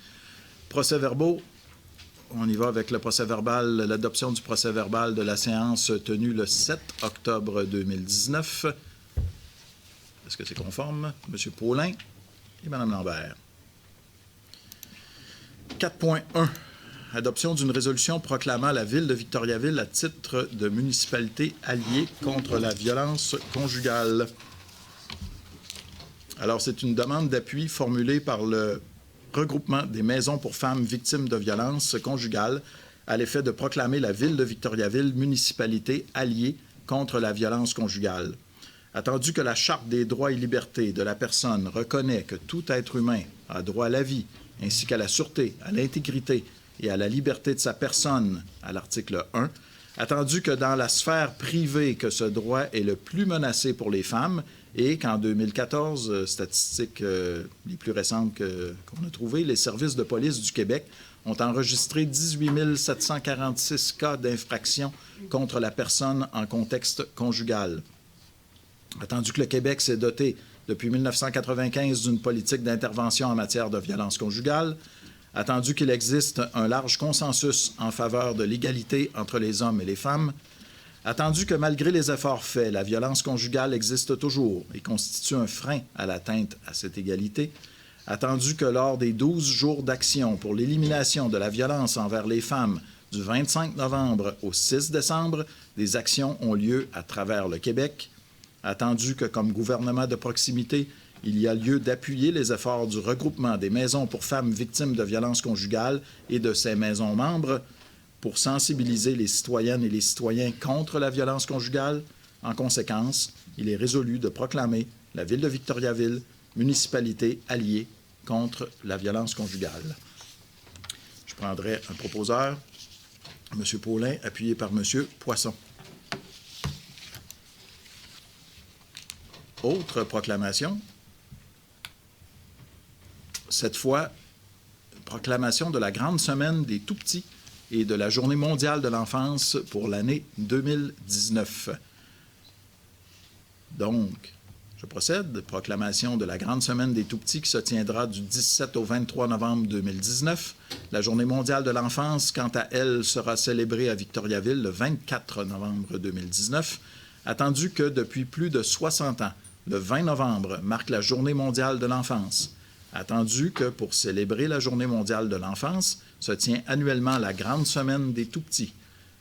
Procès-verbaux. On y va avec le procès-verbal, l'adoption du procès-verbal de la séance tenue le 7 octobre 2019. Est-ce que c'est conforme? M. Paulin et Mme Lambert. 4.1. Adoption d'une résolution proclamant la ville de Victoriaville à titre de municipalité alliée contre la violence conjugale. Alors, c'est une demande d'appui formulée par le regroupement des maisons pour femmes victimes de violences conjugales à l'effet de proclamer la ville de Victoriaville municipalité alliée contre la violence conjugale. Attendu que la Charte des droits et libertés de la personne reconnaît que tout être humain a droit à la vie, ainsi qu'à la sûreté, à l'intégrité et à la liberté de sa personne, à l'article 1, attendu que dans la sphère privée que ce droit est le plus menacé pour les femmes et qu'en 2014, statistiques les plus récentes qu'on a trouvées, les services de police du Québec ont enregistré 18 746 cas d'infraction contre la personne en contexte conjugal. Attendu que le Québec s'est doté depuis 1995 d'une politique d'intervention en matière de violence conjugale, attendu qu'il existe un large consensus en faveur de l'égalité entre les hommes et les femmes, attendu que malgré les efforts faits, la violence conjugale existe toujours et constitue un frein à l'atteinte à cette égalité, attendu que lors des 12 jours d'action pour l'élimination de la violence envers les femmes du 25 novembre au 6 décembre, des actions ont lieu à travers le Québec, attendu que comme gouvernement de proximité, il y a lieu d'appuyer les efforts du regroupement des maisons pour femmes victimes de violences conjugales et de ses maisons membres pour sensibiliser les citoyennes et les citoyens contre la violence conjugale. En conséquence, il est résolu de proclamer la ville de Victoriaville municipalité alliée contre la violence conjugale. Je prendrai un proposeur, M. Paulin, appuyé par M. Poisson. Autre proclamation. Cette fois, proclamation de la grande semaine des tout-petits et de la Journée mondiale de l'enfance pour l'année 2019. Donc, je procède. Proclamation de la Grande Semaine des Tout-Petits qui se tiendra du 17 au 23 novembre 2019. La Journée mondiale de l'enfance, quant à elle, sera célébrée à Victoriaville le 24 novembre 2019. Attendu que depuis plus de 60 ans, le 20 novembre marque la Journée mondiale de l'enfance. Attendu que pour célébrer la Journée mondiale de l'enfance, se tient annuellement la Grande Semaine des Tout-Petits.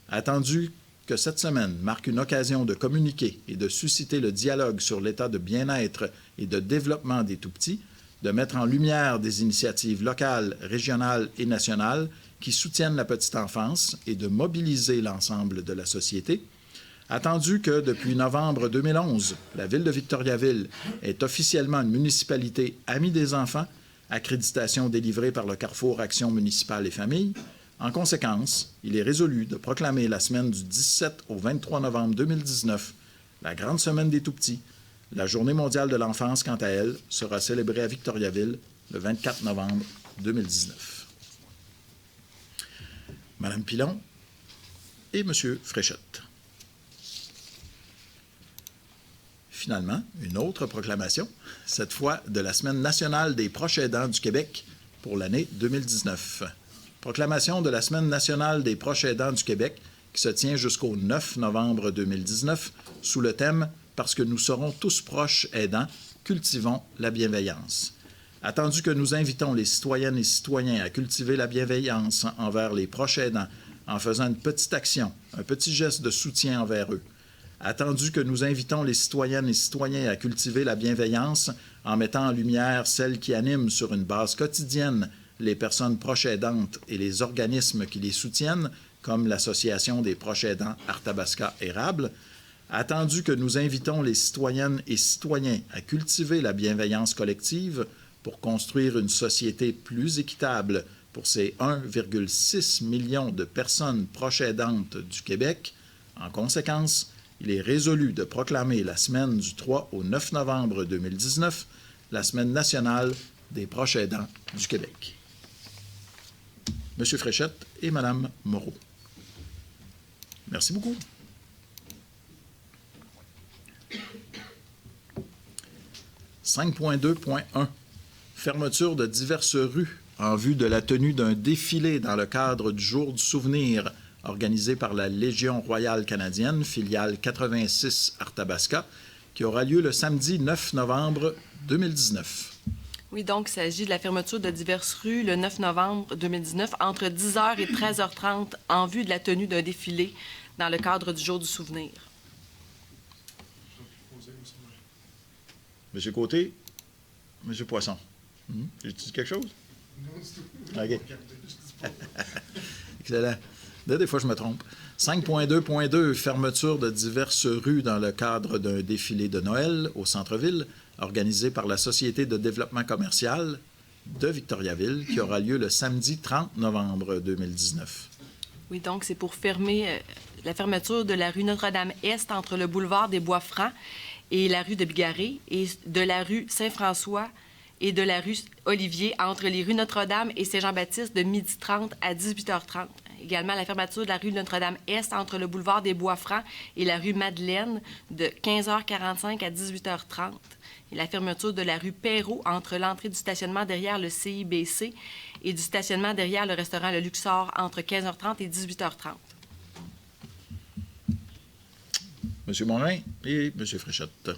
Attendu que cette semaine marque une occasion de communiquer et de susciter le dialogue sur l'état de bien-être et de développement des Tout-Petits, de mettre en lumière des initiatives locales, régionales et nationales qui soutiennent la petite enfance et de mobiliser l'ensemble de la société. Attendu que depuis novembre 2011, la Ville de Victoriaville est officiellement une municipalité amie des enfants, accréditation délivrée par le Carrefour Action municipale et famille. En conséquence, il est résolu de proclamer la semaine du 17 au 23 novembre 2019 la Grande Semaine des Tout-Petits. La Journée mondiale de l'enfance, quant à elle, sera célébrée à Victoriaville le 24 novembre 2019. Madame Pilon et Monsieur Fréchette. Finalement, une autre proclamation, cette fois de la Semaine nationale des proches aidants du Québec pour l'année 2019. Proclamation de la Semaine nationale des proches aidants du Québec qui se tient jusqu'au 9 novembre 2019 sous le thème « Parce que nous serons tous proches aidants, cultivons la bienveillance ». Attendu que nous invitons les citoyennes et citoyens à cultiver la bienveillance envers les proches aidants en faisant une petite action, un petit geste de soutien envers eux. Attendu que nous invitons les citoyennes et citoyens à cultiver la bienveillance en mettant en lumière celles qui animent sur une base quotidienne les personnes proches aidantes et les organismes qui les soutiennent, comme l'Association des proches aidants Arthabasca-Érable. Attendu que nous invitons les citoyennes et citoyens à cultiver la bienveillance collective pour construire une société plus équitable pour ces 1,6 million de personnes proches aidantes du Québec. En conséquence, il est résolu de proclamer la semaine du 3 au 9 novembre 2019 la Semaine nationale des proches aidants du Québec. Monsieur Fréchette et Madame Moreau. Merci beaucoup. « 5.2.1 Fermeture de diverses rues en vue de la tenue d'un défilé dans le cadre du Jour du souvenir organisé par la Légion royale canadienne, filiale 86 Arthabasca, qui aura lieu le samedi 9 novembre 2019. Oui, donc il s'agit de la fermeture de diverses rues le 9 novembre 2019 entre 10h et 13h30 en vue de la tenue d'un défilé dans le cadre du Jour du souvenir. Monsieur Côté, Monsieur Poisson. J'ai dit quelque chose? Non, du tout. OK. Excellent. Des fois, je me trompe. 5.2.2 Fermeture de diverses rues dans le cadre d'un défilé de Noël au centre-ville, organisé par la Société de développement commercial de Victoriaville, qui aura lieu le samedi 30 novembre 2019. Oui, donc c'est pour fermer la fermeture de la rue Notre-Dame-Est entre le boulevard des Bois-Francs et la rue de Bigarré, et de la rue Saint-François et de la rue Olivier entre les rues Notre-Dame et Saint-Jean-Baptiste de 12h30 à 18h30. Également, la fermeture de la rue Notre-Dame-Est entre le boulevard des Bois-Francs et la rue Madeleine de 15h45 à 18h30. Et la fermeture de la rue Perrault entre l'entrée du stationnement derrière le CIBC et du stationnement derrière le restaurant Le Luxor entre 15h30 et 18h30. Monsieur Morin et Monsieur Fréchette.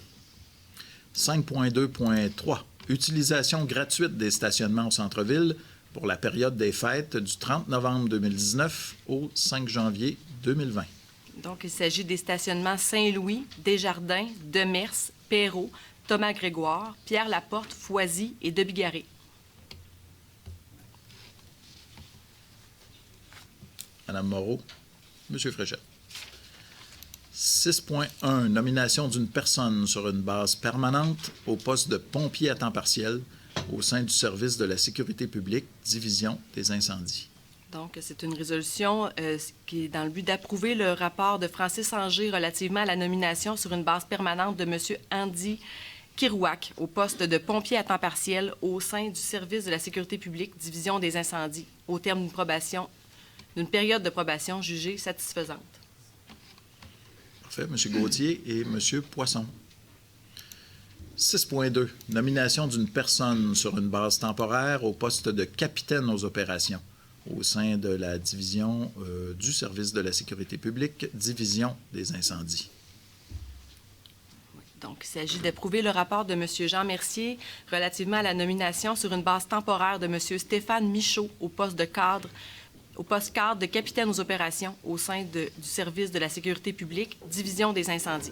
5.2.3 Utilisation gratuite des stationnements au centre-ville pour la période des fêtes du 30 novembre 2019 au 5 janvier 2020. Donc, il s'agit des stationnements Saint-Louis, Desjardins, Demers, Perrault, Thomas-Grégoire, Pierre-Laporte, Foisy et de Bigarré. Madame Moreau, Monsieur Fréchette. 6.1 Nomination d'une personne sur une base permanente au poste de pompier à temps partiel au sein du service de la sécurité publique, division des incendies. Donc, c'est une résolution qui est dans le but d'approuver le rapport de Francis Anger relativement à la nomination sur une base permanente de M. Andy Kirouac au poste de pompier à temps partiel au sein du service de la sécurité publique, division des incendies, au terme d'une probation d'une période de probation jugée satisfaisante. Parfait. M. Gauthier et M. Poisson. 6.2. Nomination d'une personne sur une base temporaire au poste de capitaine aux opérations au sein de la division du service de la sécurité publique, division des incendies. Donc, il s'agit d'approuver le rapport de M. Jean Mercier relativement à la nomination sur une base temporaire de M. Stéphane Michaud au poste cadre de capitaine aux opérations au sein du service de la sécurité publique, division des incendies.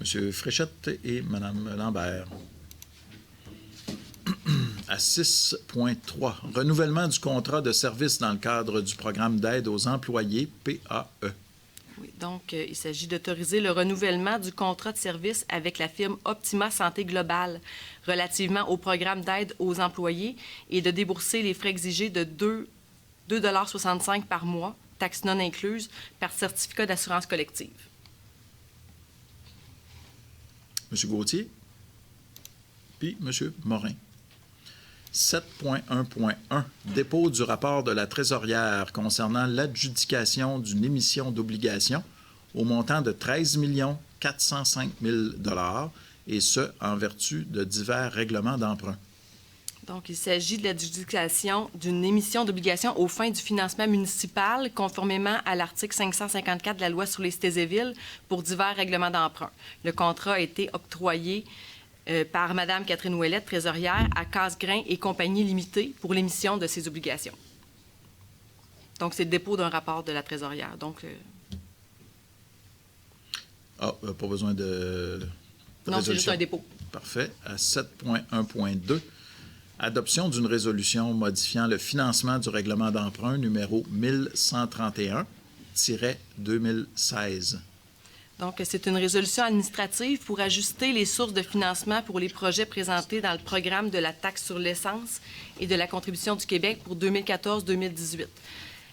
M. Fréchette et Mme Lambert. À 6.3, renouvellement du contrat de service dans le cadre du programme d'aide aux employés PAE. Oui, donc, il s'agit d'autoriser le renouvellement du contrat de service avec la firme Optima Santé Globale relativement au programme d'aide aux employés et de débourser les frais exigés de 2,65 $ par mois, taxes non incluses, par certificat d'assurance collective. M. Gauthier, puis M. Morin. 7.1.1, dépôt du rapport de la trésorière concernant l'adjudication d'une émission d'obligations au montant de 13 405 000 $, et ce, en vertu de divers règlements d'emprunt. Donc, il s'agit de l'adjudication d'une émission d'obligations aux fins du financement municipal, conformément à l'article 554 de la Loi sur les cités et villes, pour divers règlements d'emprunt. Le contrat a été octroyé par Mme Catherine Ouellette, trésorière, à Casgrain et compagnie limitée pour l'émission de ces obligations. Donc, c'est le dépôt d'un rapport de la trésorière. Donc, pas besoin de non, c'est juste un dépôt. Parfait. À 7.1.2, adoption d'une résolution modifiant le financement du règlement d'emprunt numéro 1131-2016. Donc, c'est une résolution administrative pour ajuster les sources de financement pour les projets présentés dans le programme de la taxe sur l'essence et de la contribution du Québec pour 2014-2018.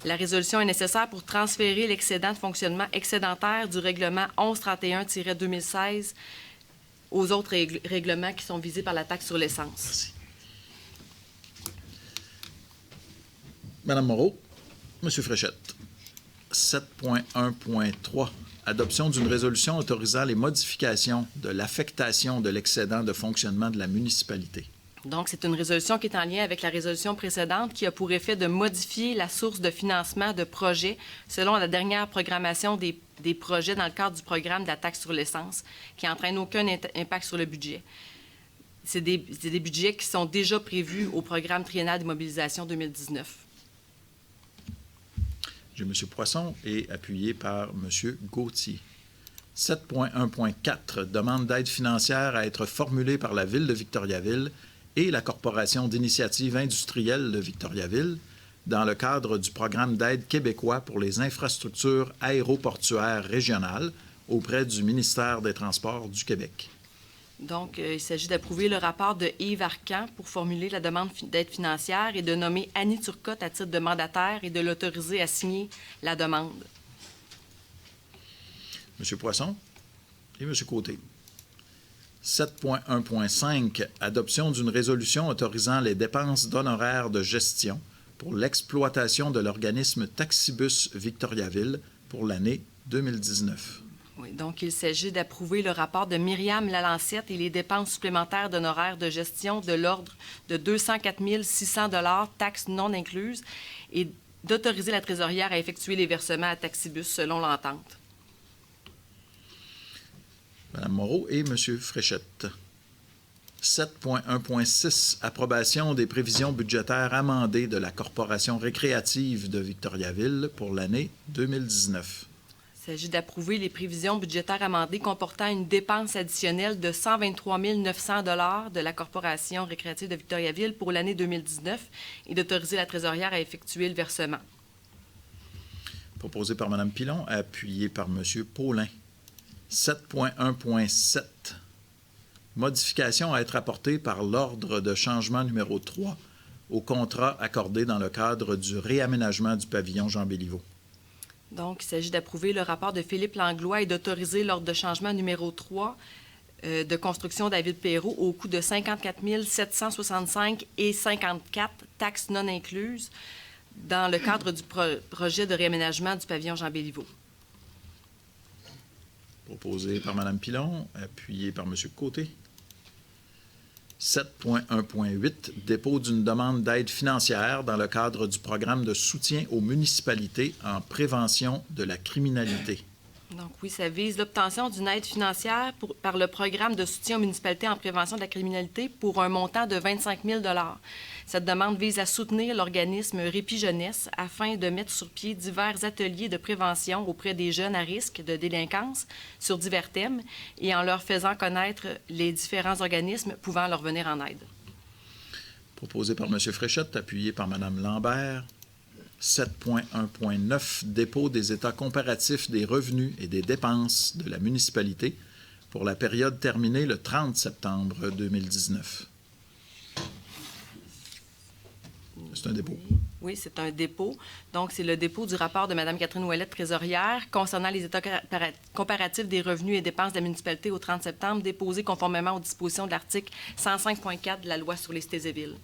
La résolution est nécessaire pour transférer l'excédent de fonctionnement excédentaire du règlement 1131-2016 aux autres règlements qui sont visés par la taxe sur l'essence. Merci. Madame Moreau, M. Fréchette. 7.1.3. Adoption d'une résolution autorisant les modifications de l'affectation de l'excédent de fonctionnement de la municipalité. Donc, c'est une résolution qui est en lien avec la résolution précédente qui a pour effet de modifier la source de financement de projets selon la dernière programmation des projets dans le cadre du programme de la taxe sur l'essence, qui n'entraîne aucun impact sur le budget. C'est des budgets qui sont déjà prévus au programme triennal d'immobilisation 2019. J'ai M. Poisson et appuyé par M. Gauthier. 7.1.4, demande d'aide financière à être formulée par la Ville de Victoriaville et la Corporation d'initiative industrielle de Victoriaville dans le cadre du programme d'aide québécois pour les infrastructures aéroportuaires régionales auprès du ministère des Transports du Québec. Donc, il s'agit d'approuver le rapport de Yves Arcan pour formuler la demande d'aide financière et de nommer Annie Turcotte à titre de mandataire et de l'autoriser à signer la demande. M. Poisson et M. Côté. 7.1.5, adoption d'une résolution autorisant les dépenses d'honoraires de gestion pour l'exploitation de l'organisme Taxibus Victoriaville pour l'année 2019. Oui, donc il s'agit d'approuver le rapport de Myriam Lalancette et les dépenses supplémentaires d'honoraires de gestion de l'ordre de 204 600 $, taxes non incluses, et d'autoriser la trésorière à effectuer les versements à Taxibus selon l'entente. Mme Moreau et M. Fréchette. 7.1.6, approbation des prévisions budgétaires amendées de la Corporation récréative de Victoriaville pour l'année 2019. Il s'agit d'approuver les prévisions budgétaires amendées comportant une dépense additionnelle de 123 900 $ de la Corporation récréative de Victoriaville pour l'année 2019 et d'autoriser la trésorière à effectuer le versement. Proposé par Mme Pilon, appuyé par M. Paulin. 7.1.7, modification à être apportée par l'ordre de changement numéro 3 au contrat accordé dans le cadre du réaménagement du pavillon Jean Béliveau. Donc, il s'agit d'approuver le rapport de Philippe Langlois et d'autoriser l'ordre de changement numéro 3 de construction David Perrault au coût de 54 765 et 54, taxes non incluses, dans le cadre du projet de réaménagement du pavillon Jean Béliveau. Proposé par Mme Pilon, appuyé par M. Côté. 7.1.8, dépôt d'une demande d'aide financière dans le cadre du programme de soutien aux municipalités en prévention de la criminalité. Donc oui, ça vise l'obtention d'une aide financière par le programme de soutien aux municipalités en prévention de la criminalité pour un montant de 25 000 $. Cette demande vise à soutenir l'organisme Répit Jeunesse afin de mettre sur pied divers ateliers de prévention auprès des jeunes à risque de délinquance sur divers thèmes et en leur faisant connaître les différents organismes pouvant leur venir en aide. Proposé par M. Fréchette, appuyé par Mme Lambert. 7.1.9, dépôt des états comparatifs des revenus et des dépenses de la municipalité pour la période terminée le 30 septembre 2019. C'est un dépôt. Oui, c'est un dépôt. Donc, c'est le dépôt du rapport de Mme Catherine Ouellette, trésorière, concernant les états comparatifs des revenus et dépenses de la municipalité au 30 septembre, déposé conformément aux dispositions de l'article 105.4 de la loi sur les cités et villes.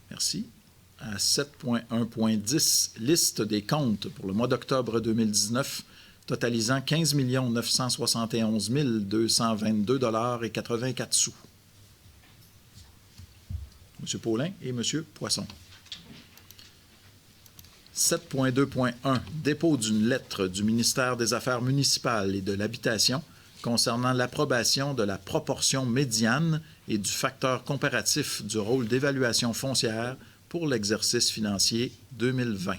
Merci. À 7.1.10, liste des comptes pour le mois d'octobre 2019, totalisant 15 971 222 $ et 84 sous. M. Paulin et M. Poisson. 7.2.1, dépôt d'une lettre du ministère des Affaires municipales et de l'Habitation concernant l'approbation de la proportion médiane et du facteur comparatif du rôle d'évaluation foncière pour l'exercice financier 2020.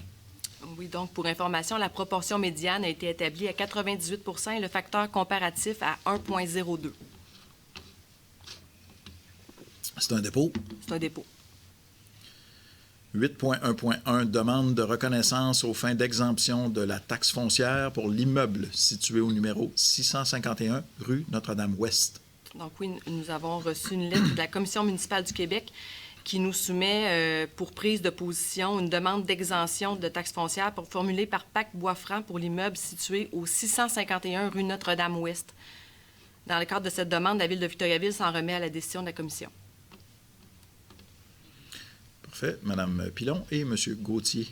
Oui, donc pour information, la proportion médiane a été établie à 98 % et le facteur comparatif à 1,02. C'est un dépôt. C'est un dépôt. 8.1.1, demande de reconnaissance aux fins d'exemption de la taxe foncière pour l'immeuble situé au numéro 651 rue Notre-Dame-Ouest. Donc oui, nous avons reçu une lettre de la Commission municipale du Québec qui nous soumet pour prise de position une demande d'exemption de taxe foncière formulée par Pacte Bois-Franc pour l'immeuble situé au 651 rue Notre-Dame-Ouest. Dans le cadre de cette demande, la Ville de Victoriaville s'en remet à la décision de la Commission. Parfait. Mme Pilon et M. Gauthier.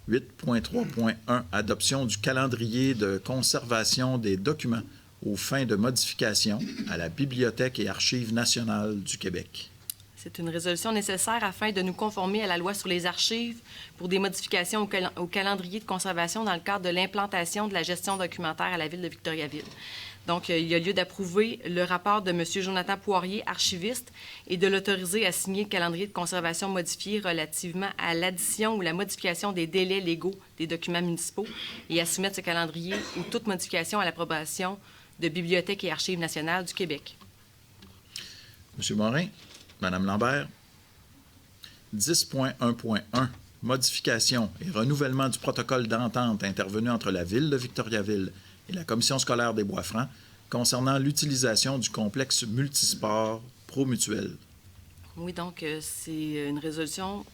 8.3.1, adoption du calendrier de conservation des documents aux fins de modification à la Bibliothèque et Archives nationales du Québec. C'est une résolution nécessaire afin de nous conformer à la loi sur les archives pour des modifications au calendrier de conservation dans le cadre de l'implantation de la gestion documentaire à la Ville de Victoriaville. Donc, il y a lieu d'approuver le rapport de M. Jonathan Poirier, archiviste, et de l'autoriser à signer le calendrier de conservation modifié relativement à l'addition ou la modification des délais légaux des documents municipaux et à soumettre ce calendrier ou toute modification à l'approbation de Bibliothèque et Archives nationales du Québec. M. Morin, Mme Lambert. 10.1.1, modification et renouvellement du protocole d'entente intervenu entre la Ville de Victoriaville et la Commission scolaire des Bois-Francs concernant l'utilisation du complexe multisport Promutuel. Oui, donc c'est une résolution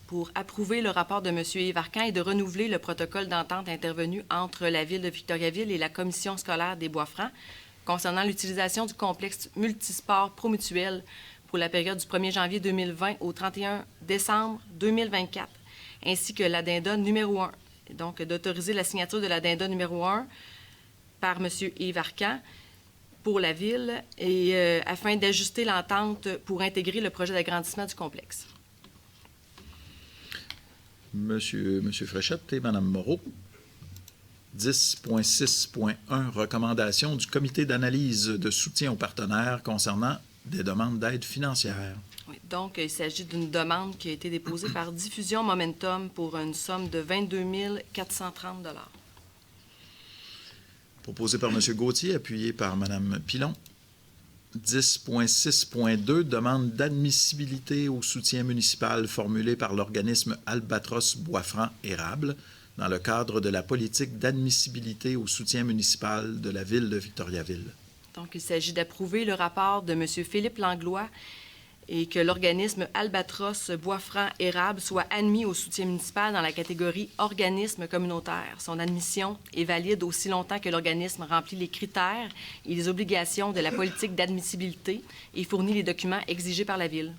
pour approuver le rapport de M. Yves Arcan et de renouveler le protocole d'entente intervenu entre la Ville de Victoriaville et la Commission scolaire des Bois-Francs concernant l'utilisation du complexe multisport Promutuel pour la période du 1er janvier 2020 au 31 décembre 2024, ainsi que l'addenda numéro 1. Donc, d'autoriser la signature de l'addenda numéro 1 par M. Yves Arcan pour la Ville et afin d'ajuster l'entente pour intégrer le projet d'agrandissement du complexe. Monsieur Fréchette et Mme Moreau. 10.6.1, recommandation du comité d'analyse de soutien aux partenaires concernant des demandes d'aide financière. Oui, donc, il s'agit d'une demande qui a été déposée par Diffusion Momentum pour une somme de 22 430 $. Proposé par M. Gauthier, appuyé par Mme Pilon. 10.6.2, demande d'admissibilité au soutien municipal formulée par l'organisme Albatros Bois-Franc-Érable dans le cadre de la politique d'admissibilité au soutien municipal de la Ville de Victoriaville. Donc, il s'agit d'approuver le rapport de M. Philippe Langlois et que l'organisme Albatros Bois-Franc-Érable soit admis au soutien municipal dans la catégorie organisme communautaire. Son admission est valide aussi longtemps que l'organisme remplit les critères et les obligations de la politique d'admissibilité et fournit les documents exigés par la Ville.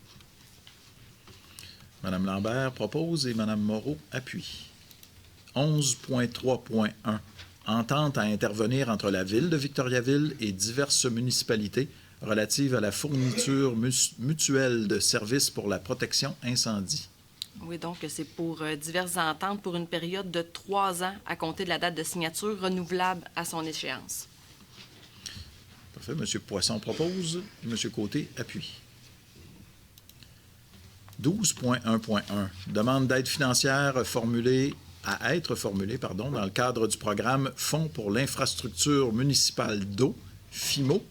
Mme Lambert propose et Mme Moreau appuie. 11.3.1. Entente à intervenir entre la Ville de Victoriaville et diverses municipalités relatives à la fourniture mutuelle de services pour la protection incendie. Oui, donc c'est pour diverses ententes pour une période de 3 ans à compter de la date de signature renouvelable à son échéance. Parfait. M. Poisson propose et M. Côté appuie. 12.1.1. Demande d'aide financière à être formulée dans le cadre du programme Fonds pour l'infrastructure municipale d'eau, FIMO,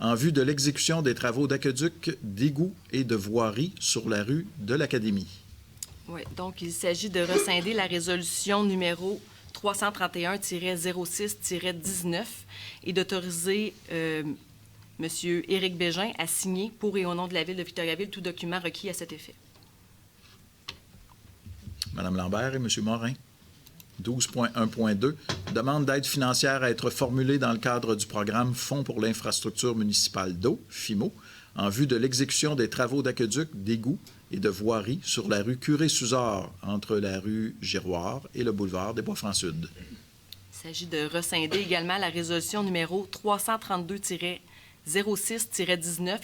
en vue de l'exécution des travaux d'aqueduc, d'égouts et de voirie sur la rue de l'Académie. Oui, donc il s'agit de rescinder la résolution numéro 331-06-19 et d'autoriser M. Éric Bégin à signer pour et au nom de la Ville de Victoriaville tout document requis à cet effet. Mme Lambert et M. Morin. 12.1.2. Demande d'aide financière à être formulée dans le cadre du programme Fonds pour l'infrastructure municipale d'eau, FIMO, en vue de l'exécution des travaux d'aqueduc, d'égouts et de voirie sur la rue Curé-Suzard, entre la rue Giroir et le boulevard des Bois-Francs-Sud. Il s'agit de rescinder également la résolution numéro 332-06-19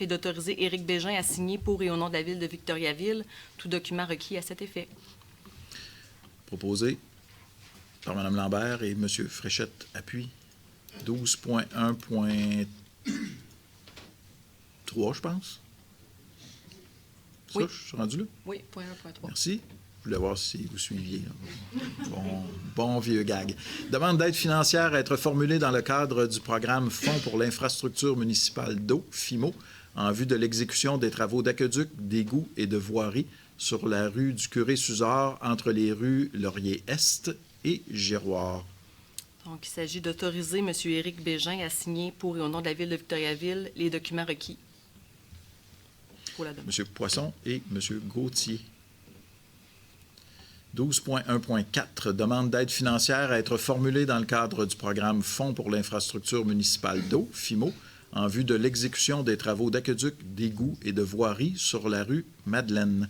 et d'autoriser Éric Bégin à signer pour et au nom de la Ville de Victoriaville tout document requis à cet effet. Proposé par Mme Lambert et M. Fréchette appuie. 12.1.3, je pense. Ça, oui. Je suis rendu là? Oui, point 1.3. Merci. Je voulais voir si vous suiviez. Bon vieux gag. Demande d'aide financière à être formulée dans le cadre du programme Fonds pour l'infrastructure municipale d'eau, FIMO, en vue de l'exécution des travaux d'aqueduc, d'égouts et de voirie sur la rue du Curé-Suzard entre les rues Laurier-Est et Giroir. Donc, il s'agit d'autoriser M. Éric Bégin à signer pour et au nom de la Ville de Victoriaville les documents requis pour la demande. M. Poisson et M. Gauthier. 12.1.4. Demande d'aide financière à être formulée dans le cadre du programme Fonds pour l'infrastructure municipale d'eau, FIMO, en vue de l'exécution des travaux d'aqueduc, d'égouts et de voirie sur la rue Madeleine.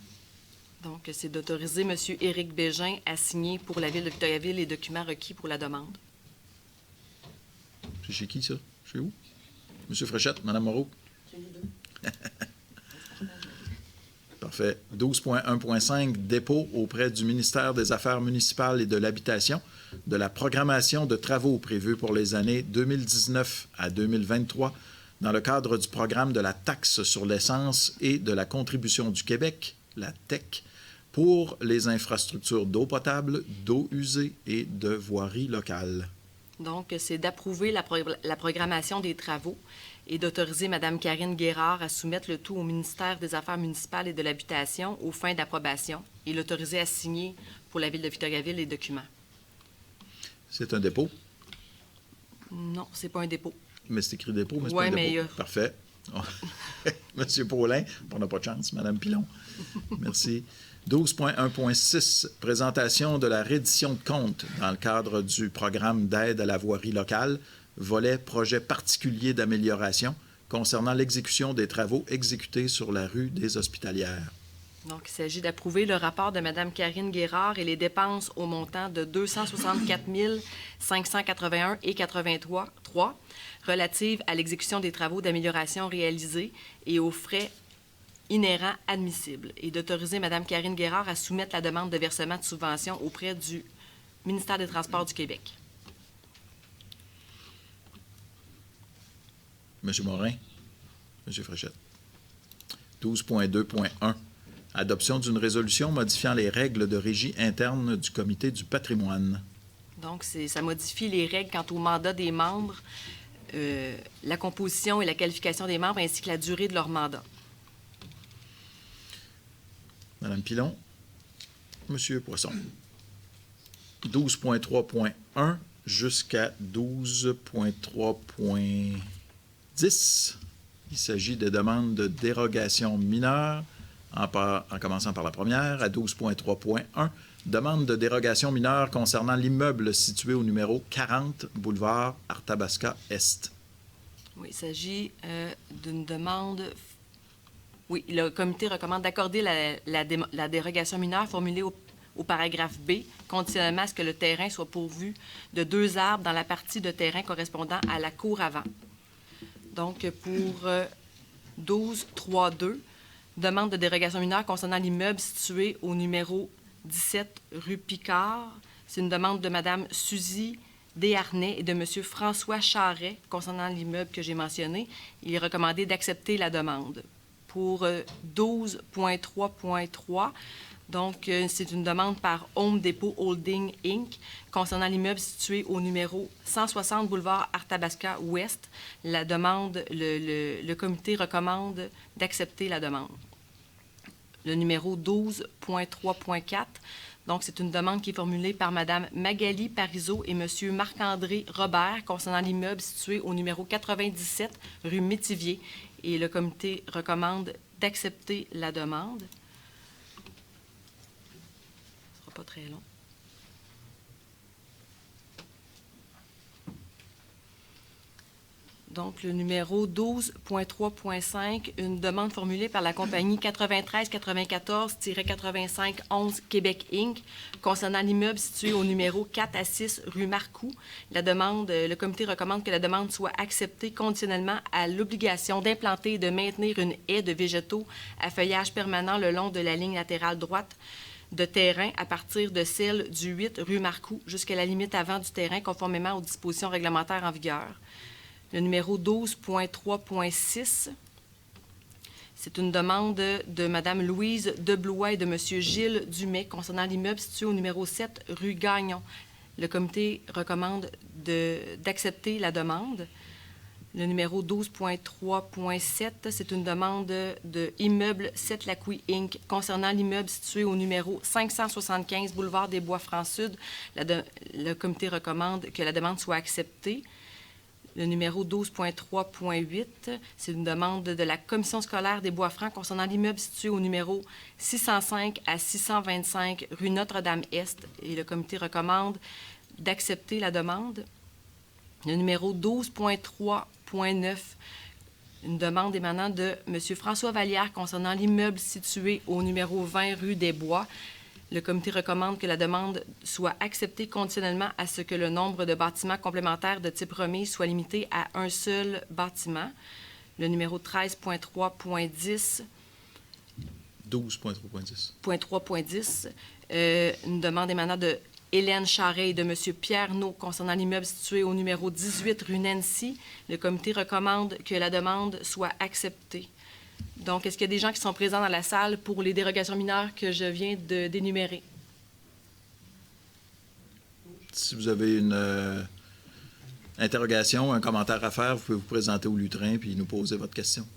Donc, c'est d'autoriser M. Éric Bégin à signer pour la Ville de Victoriaville les documents requis pour la demande. C'est chez qui, ça? Chez où? M. Fréchette, Mme Moreau? Chez les deux. Parfait. 12.1.5. Dépôt auprès du ministère des Affaires municipales et de l'Habitation de la programmation de travaux prévus pour les années 2019 à 2023 dans le cadre du programme de la taxe sur l'essence et de la contribution du Québec, la TEC, pour les infrastructures d'eau potable, d'eau usée et de voirie locale. Donc, c'est d'approuver la programmation des travaux et d'autoriser Mme Karine Guérard à soumettre le tout au ministère des Affaires municipales et de l'Habitation aux fins d'approbation et l'autoriser à signer pour la Ville de Victoriaville les documents. C'est un dépôt? Non, c'est pas un dépôt. Mais c'est écrit dépôt, mais c'est pas un dépôt. Parfait. Monsieur Paulin, on n'a pas de chance. Mme Pilon. Merci. 12.1.6. Présentation de la reddition de comptes dans le cadre du programme d'aide à la voirie locale, volet projet particulier d'amélioration concernant l'exécution des travaux exécutés sur la rue des Hospitalières. Donc, il s'agit d'approuver le rapport de Mme Karine Guérard et les dépenses au montant de 264 581,83 relatives à l'exécution des travaux d'amélioration réalisés et aux frais inhérents admissibles, et d'autoriser Mme Karine Guérard à soumettre la demande de versement de subvention auprès du ministère des Transports du Québec. M. Morin. M. Fréchette. 12.2.1. Adoption d'une résolution modifiant les règles de régie interne du Comité du patrimoine. Donc, ça modifie les règles quant au mandat des membres, la composition et la qualification des membres, ainsi que la durée de leur mandat. Mme Pilon. M. Poisson. 12.3.1 jusqu'à 12.3.10. Il s'agit de demandes de dérogation mineure, en commençant par la première, à 12.3.1. Demande de dérogation mineure concernant l'immeuble situé au numéro 40, boulevard Arthabasca Est. Oui, il s'agit d'une demande Oui, le comité recommande d'accorder la dérogation mineure formulée au paragraphe B, conditionnellement à ce que le terrain soit pourvu de 2 arbres dans la partie de terrain correspondant à la cour avant. Donc, pour 12.3.2, demande de dérogation mineure concernant l'immeuble situé au numéro 17 rue Picard. C'est une demande de Mme Suzy Desharnais et de M. François Charret concernant l'immeuble que j'ai mentionné. Il est recommandé d'accepter la demande. Pour 12.3.3, donc c'est une demande par Home Depot Holding Inc. concernant l'immeuble situé au numéro 160 boulevard Arthabasca Ouest. La demande, le comité recommande d'accepter la demande. Le numéro 12.3.4, donc c'est une demande qui est formulée par Mme Magali Parizeau et M. Marc-André Robert concernant l'immeuble situé au numéro 97 rue Métivier. Et le comité recommande d'accepter la demande. Ce ne sera pas très long. Donc, le numéro 12.3.5, une demande formulée par la compagnie 93-94-85-11 Québec Inc. concernant l'immeuble situé au numéro 4 à 6 rue Marcoux. La demande, le comité recommande que la demande soit acceptée conditionnellement à l'obligation d'implanter et de maintenir une haie de végétaux à feuillage permanent le long de la ligne latérale droite de terrain à partir de celle du 8 rue Marcoux jusqu'à la limite avant du terrain conformément aux dispositions réglementaires en vigueur. Le numéro 12.3.6, c'est une demande de Mme Louise Deblois et de M. Gilles Dumais concernant l'immeuble situé au numéro 7 rue Gagnon. Le comité recommande d'accepter la demande. Le numéro 12.3.7, c'est une demande de Immeuble 7 Lacouille Inc. concernant l'immeuble situé au numéro 575 boulevard des Bois-Francs-Sud. Le comité recommande que la demande soit acceptée. Le numéro 12.3.8, c'est une demande de la Commission scolaire des Bois-Francs concernant l'immeuble situé au numéro 605 à 625 rue Notre-Dame-Est. Et le comité recommande d'accepter la demande. Le numéro 12.3.9, une demande émanant de M. François Vallière concernant l'immeuble situé au numéro 20 rue des Bois. Le comité recommande que la demande soit acceptée conditionnellement à ce que le nombre de bâtiments complémentaires de type remise soit limité à un seul bâtiment. Le numéro 13.3.10. 12.3.10. Une demande émanant de Hélène Charret et de M. Pierre Naud concernant l'immeuble situé au numéro 18 rue Nancy. Le comité recommande que la demande soit acceptée. Donc, est-ce qu'il y a des gens qui sont présents dans la salle pour les dérogations mineures que je viens d'énumérer? Si vous avez une interrogation, un commentaire à faire, vous pouvez vous présenter au lutrin puis nous poser votre question.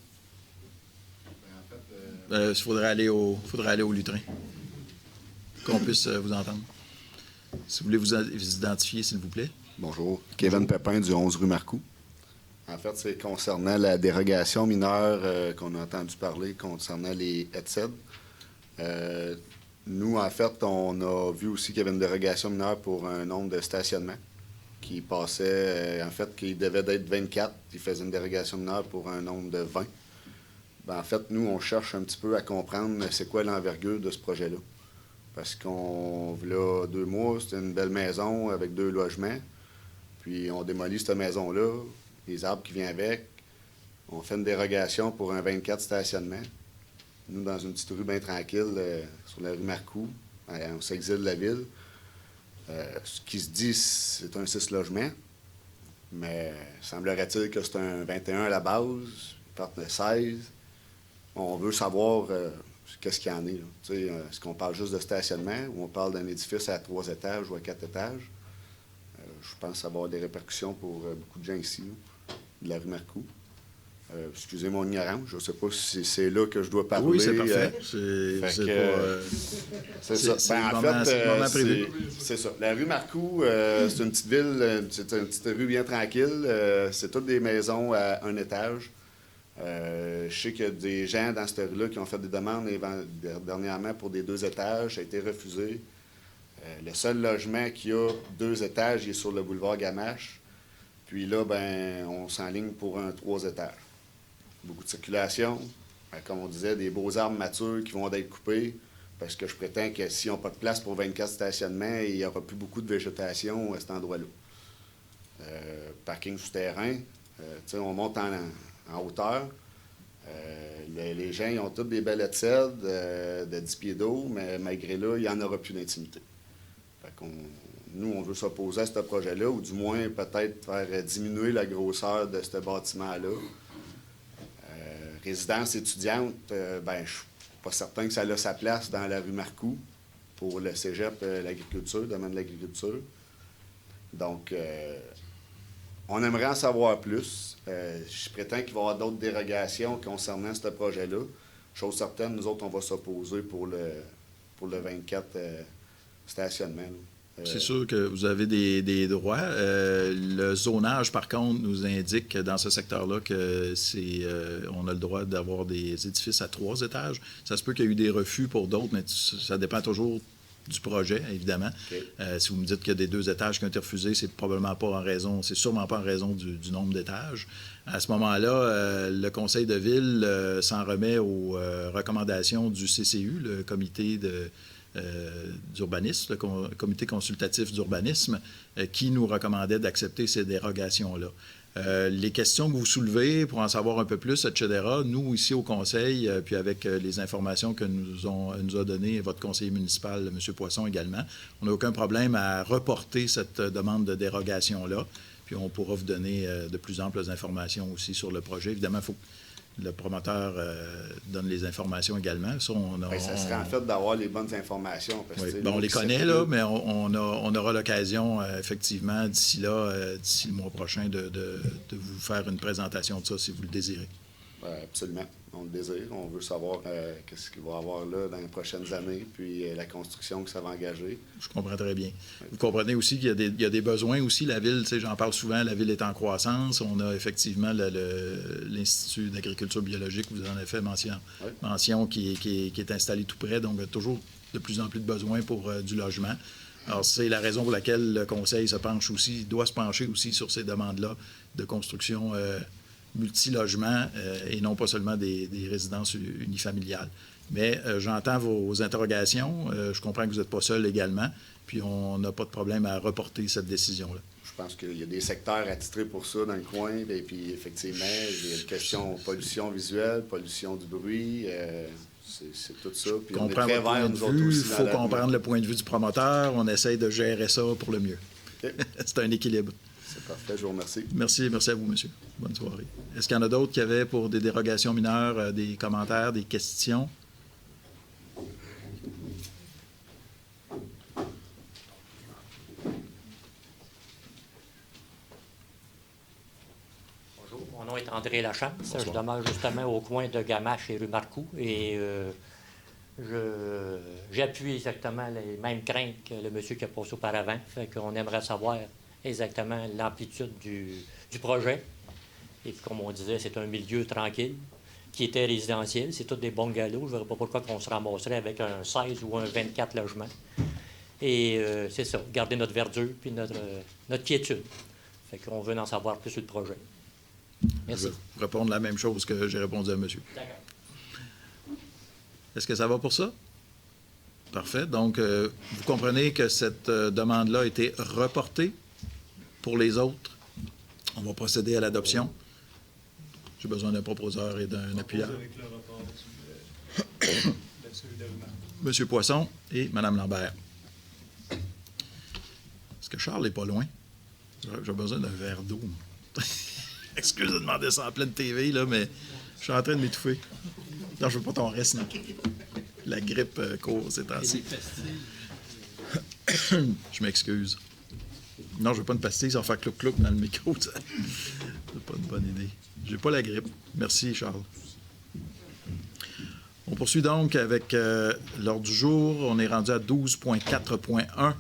Il faudrait aller au lutrin, qu'on puisse vous entendre. Si vous voulez vous identifier, s'il vous plaît. Bonjour, Kevin Pépin du 11 rue Marcoux. En fait, c'est concernant la dérogation mineure qu'on a entendu parler concernant les HETSED. Nous, en fait, on a vu aussi qu'il y avait une dérogation mineure pour un nombre de stationnements qui passait, en fait, qui devait d'être 24. Il faisait une dérogation mineure pour un nombre de 20. Ben, en fait, nous, on cherche un petit peu à comprendre c'est quoi l'envergure de ce projet-là. Parce qu'on, là, 2 mois, c'était une belle maison avec 2 logements. Puis on démolit cette maison-là, les arbres qui viennent avec. On fait une dérogation pour un 24 stationnement. Nous, dans une petite rue bien tranquille, sur la rue Marcoux, on s'exile de la ville. Ce qui se dit, c'est un 6 logements. Mais semblerait-il que c'est un 21 à la base, ils partent de 16. On veut savoir qu'est-ce qu'il y en est. Est-ce qu'on parle juste de stationnement ou on parle d'un édifice à 3 étages ou à 4 étages? Je pense que ça va avoir des répercussions pour beaucoup de gens ici, là, de la rue Marcoux. Excusez mon ignorance, je ne sais pas si c'est là que je dois parler. Oui, c'est parfait. C'est ça. C'est ça. La rue Marcoux, c'est une petite ville, c'est une petite rue bien tranquille. C'est toutes des maisons à 1 étage. Je sais qu'il y a des gens dans cette rue-là qui ont fait des demandes dernièrement pour des 2 étages. Ça a été refusé. Le seul logement qui a 2 étages, il est sur le boulevard Gamache. Puis là, ben, on s'enligne pour un 3 étages. Beaucoup de circulation. comme on disait, des beaux arbres matures qui vont être coupés, parce que je prétends que s'ils n'ont pas de place pour 24 stationnements, il n'y aura plus beaucoup de végétation à cet endroit-là. Parking souterrain, on monte en hauteur. Les gens ils ont tous des balais de 10 pieds d'eau, mais malgré là, il n'y en aura plus d'intimité. Nous, on veut s'opposer à ce projet-là, ou du moins peut-être faire diminuer la grosseur de ce bâtiment-là. Résidence étudiante, je ne suis pas certain que ça a sa place dans la rue Marcoux pour le cégep, l'agriculture, le domaine de l'agriculture. Donc, on aimerait en savoir plus. Je prétends qu'il va y avoir d'autres dérogations concernant ce projet-là. Chose certaine, nous autres, on va s'opposer pour le 24 stationnement. C'est sûr que vous avez des droits. Le zonage, par contre, nous indique dans ce secteur-là que on a le droit d'avoir des édifices à 3 étages. Ça se peut qu'il y ait eu des refus pour d'autres, mais ça dépend toujours du projet, évidemment. Okay. Si vous me dites qu'il y a des 2 étages qui ont été refusés, c'est sûrement pas en raison du nombre d'étages. À ce moment-là, le conseil de ville s'en remet aux recommandations du CCU, le comité d'urbanisme, le comité consultatif d'urbanisme, qui nous recommandait d'accepter ces dérogations-là. Les questions que vous soulevez, pour en savoir un peu plus, etc., nous, ici au Conseil, puis avec les informations que nous a données votre conseiller municipal, M. Poisson également, on n'a aucun problème à reporter cette demande de dérogation-là, puis on pourra vous donner de plus amples informations aussi sur le projet. Évidemment, il faut que le promoteur donne les informations également. Ça, ça serait en fait d'avoir les bonnes informations. Parce oui, on les connaît, là, mais on aura l'occasion, effectivement, d'ici le mois prochain, de vous faire une présentation de ça, si vous le désirez. Absolument. On le désire. On veut savoir qu'est-ce qu'il va y avoir là dans les prochaines années, puis la construction que ça va engager. Je comprends très bien. Oui. Vous comprenez aussi qu'il y a des besoins aussi. La ville, j'en parle souvent, la ville est en croissance. On a effectivement l'Institut d'agriculture biologique, vous en avez fait mention qui est installé tout près. Donc, il y a toujours de plus en plus de besoins pour du logement. Alors, c'est la raison pour laquelle le Conseil doit se pencher aussi sur ces demandes-là de construction multi-logements et non pas seulement des résidences unifamiliales. Mais j'entends vos interrogations. Je comprends que vous n'êtes pas seul également, puis on n'a pas de problème à reporter cette décision-là. Je pense qu'il y a des secteurs attitrés pour ça dans le coin, et puis effectivement, il y a une question de pollution visuelle, pollution du bruit, c'est tout ça. Puis on est très verts, nous autres aussi. Il faut comprendre le point de vue du promoteur. On essaye de gérer ça pour le mieux. Okay. C'est un équilibre. C'est parfait, je vous remercie. Merci à vous, monsieur. Bonne soirée. Est-ce qu'il y en a d'autres qui avaient pour des dérogations mineures, des commentaires, des questions? Bonjour, mon nom est André Lachance. Bonsoir. Je demeure justement au coin de Gamache et rue Marcoux et j'appuie exactement les mêmes craintes que le monsieur qui a passé auparavant. Fait qu'on aimerait savoir exactement l'amplitude du projet. Et puis, comme on disait, c'est un milieu tranquille qui était résidentiel. C'est tous des bungalows. Je ne verrais pas pourquoi on se ramasserait avec un 16 ou un 24 logements. Et c'est ça, garder notre verdure puis notre quiétude. Fait qu'on veut en savoir plus sur le projet. Merci. Je vais répondre la même chose que j'ai répondu à monsieur. D'accord. Est-ce que ça va pour ça? Parfait. Donc, vous comprenez que cette demande-là a été reportée pour les autres. On va procéder à l'adoption. J'ai besoin d'un proposeur et d'un appuyeur. Avec le report de celui de Monsieur Poisson et Mme Lambert. Est-ce que Charles n'est pas loin? J'ai besoin d'un verre d'eau. Excusez de demander ça en pleine TV, là, mais je suis en train de m'étouffer. Non, je veux pas ton reste, non. La grippe court ces temps-ci. Je m'excuse. Non, je veux pas une pastille, ça va faire clouc-clouc dans le micro. C'est pas une bonne idée. J'ai pas la grippe. Merci, Charles. On poursuit donc avec l'ordre du jour. On est rendu à 12.4.1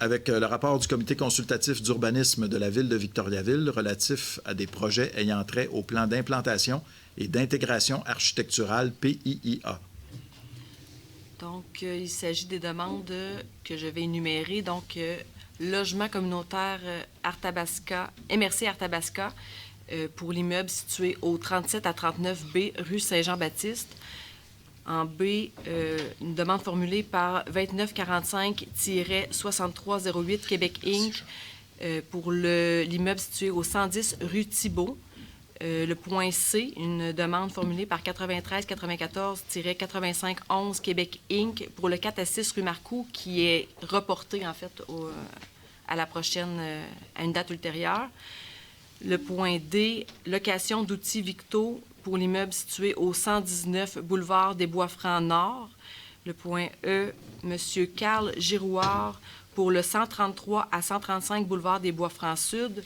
avec le rapport du comité consultatif d'urbanisme de la ville de Victoriaville relatif à des projets ayant trait au plan d'implantation et d'intégration architecturale PIIA. Donc, il s'agit des demandes que je vais énumérer. Donc, logement communautaire Arthabasca, MRC Arthabasca, pour l'immeuble situé au 37 à 39B, rue Saint-Jean-Baptiste. En B, une demande formulée par 2945-6308 Québec Inc. Pour l'immeuble situé au 110 rue Thibault. Le point C, une demande formulée par 93-94-8511 Québec Inc. pour le 4 à 6 rue Marcoux, qui est reporté, en fait, à la prochaine, à une date ultérieure. Le point D, location d'outils Victo pour l'immeuble situé au 119 boulevard des Bois-Francs Nord. Le point E, M. Carl Girouard pour le 133 à 135 boulevard des Bois-Francs Sud.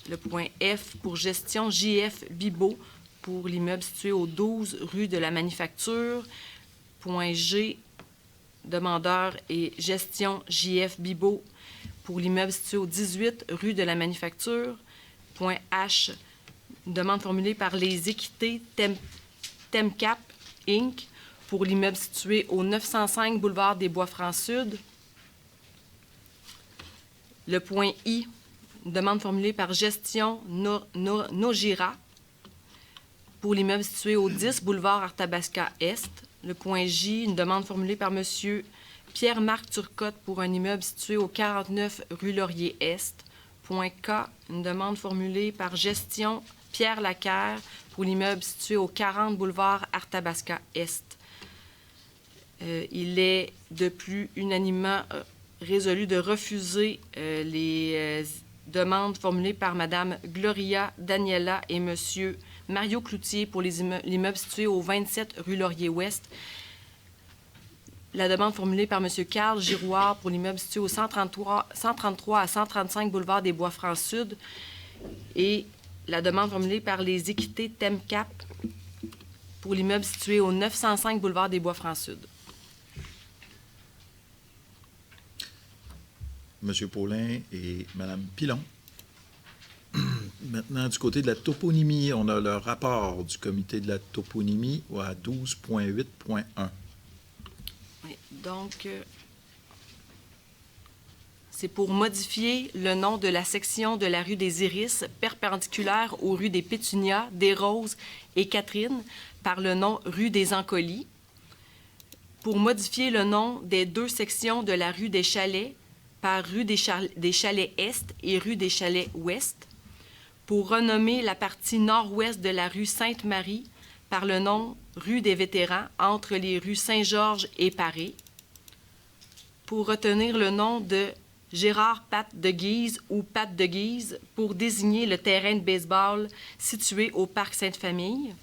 Le point F pour gestion JF Bibeau pour l'immeuble situé au 12 rue de la Manufacture. Point G, demandeur et gestion JF Bibeau pour l'immeuble situé au 18 rue de la Manufacture. Point H, demande formulée par les Équités Temcap Inc. pour l'immeuble situé au 905 boulevard des Bois-Francs Sud. Le point I, demande formulée par Gestion Nogira pour l'immeuble situé au 10 boulevard Arthabasca Est. Le point J, une demande formulée par M. Pierre-Marc Turcotte pour un immeuble situé au 49 rue Laurier Est. Point K, une demande formulée par Gestion Pierre Lacaire pour l'immeuble situé au 40 boulevard Arthabasca Est. Il est de plus unanimement résolu de refuser les demandes formulées par Mme Gloria Daniela et M. Mario Cloutier pour l'immeuble situé au 27 rue Laurier-Ouest. La demande formulée par M. Carl Girouard pour l'immeuble situé au 133 à 135 boulevard des Bois-Francs Sud. Et la demande formulée par les Équités Temcap pour l'immeuble situé au 905 boulevard des Bois-Francs Sud. M. Paulin et Mme Pilon. Maintenant, du côté de la toponymie, on a le rapport du comité de la toponymie à 12.8.1. Oui, donc, c'est pour modifier le nom de la section de la rue des Iris, perpendiculaire aux rues des Pétunias, des Roses et Catherine, par le nom rue des Ancolis. Pour modifier le nom des deux sections de la rue des Chalets, par rue des Chalets Est et rue des Chalets Ouest. Pour renommer la partie nord-ouest de la rue Sainte-Marie par le nom rue des Vétérans entre les rues Saint-Georges et Paré. Pour retenir le nom de Gérard Pat de Guise ou Pat de Guise pour désigner le terrain de baseball situé au parc Sainte-Famille.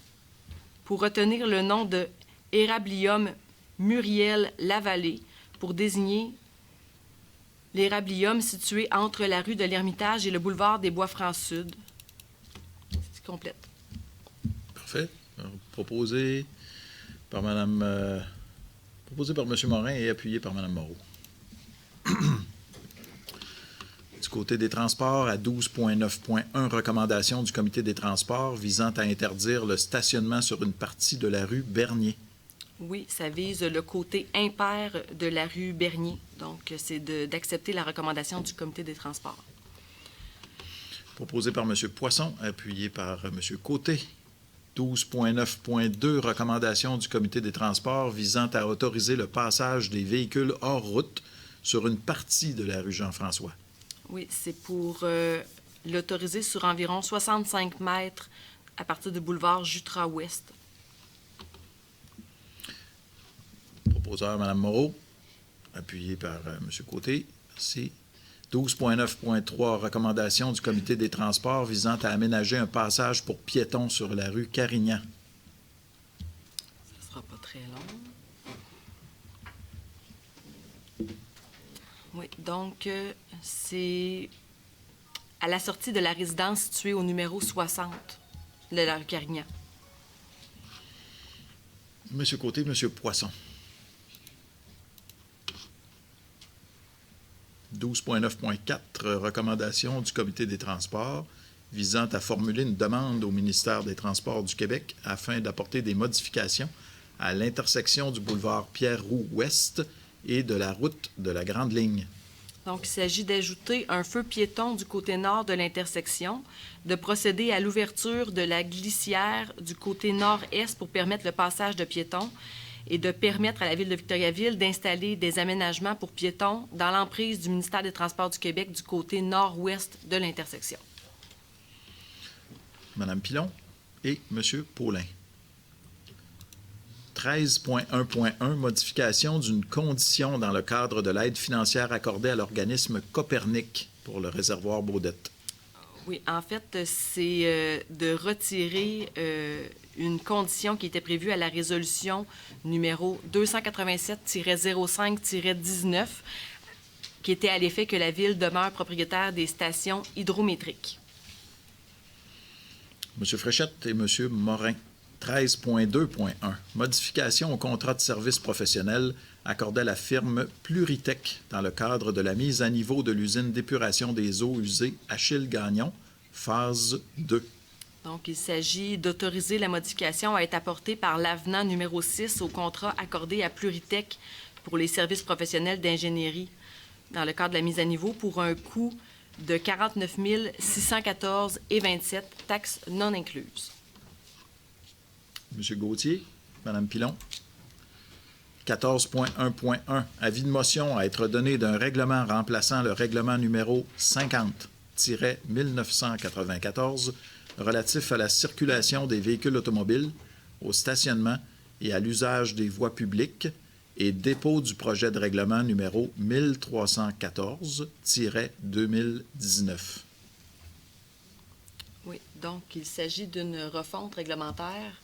Pour retenir le nom de Érablium Muriel Lavallée pour désigner l'érablium situé entre la rue de l'Ermitage et le boulevard des Bois-Francs Sud. C'est complète. Parfait. Alors, proposé par M. Morin et appuyé par Mme Moreau. Du côté des transports, à 12.9.1, recommandation du comité des transports visant à interdire le stationnement sur une partie de la rue Bernier. Oui, ça vise le côté impair de la rue Bernier. Donc, c'est d'accepter la recommandation du comité des transports. Proposé par M. Poisson, appuyé par M. Côté. 12.9.2, recommandation du comité des transports visant à autoriser le passage des véhicules hors route sur une partie de la rue Jean-François. Oui, c'est pour l'autoriser sur environ 65 mètres à partir du boulevard Jutras-Ouest. Proposeur, Mme Moreau, appuyé par M. Côté. Merci. 12.9.3, recommandation du comité des transports visant à aménager un passage pour piétons sur la rue Carignan. Ça ne sera pas très long. Oui, donc, c'est à la sortie de la résidence située au numéro 60 de la rue Carignan. M. Côté, M. Poisson. 12.9.4, recommandation du comité des transports visant à formuler une demande au ministère des Transports du Québec afin d'apporter des modifications à l'intersection du boulevard Pierre-Roux-Ouest et de la route de la Grande Ligne. Donc, il s'agit d'ajouter un feu piéton du côté nord de l'intersection, de procéder à l'ouverture de la glissière du côté nord-est pour permettre le passage de piétons et de permettre à la Ville de Victoriaville d'installer des aménagements pour piétons dans l'emprise du ministère des Transports du Québec du côté nord-ouest de l'intersection. Madame Pilon et Monsieur Paulin. 13.1.1, modification d'une condition dans le cadre de l'aide financière accordée à l'organisme Copernic pour le réservoir Baudette. Oui, en fait, c'est de retirer une condition qui était prévue à la résolution numéro 287-05-19, qui était à l'effet que la Ville demeure propriétaire des stations hydrométriques. Monsieur Fréchette et Monsieur Morin. 13.2.1, modification au contrat de service professionnel accordé à la firme Pluritech dans le cadre de la mise à niveau de l'usine d'épuration des eaux usées Achille-Gagnon, phase 2. Donc, il s'agit d'autoriser la modification à être apportée par l'avenant numéro 6 au contrat accordé à Pluritech pour les services professionnels d'ingénierie dans le cadre de la mise à niveau pour un coût de 49 614,27, taxes non incluses. Monsieur Gauthier, Madame Pilon. 14.1.1, avis de motion à être donné d'un règlement remplaçant le règlement numéro 50-1994 relatif à la circulation des véhicules automobiles, au stationnement et à l'usage des voies publiques et dépôt du projet de règlement numéro 1314-2019. Oui, donc il s'agit d'une refonte réglementaire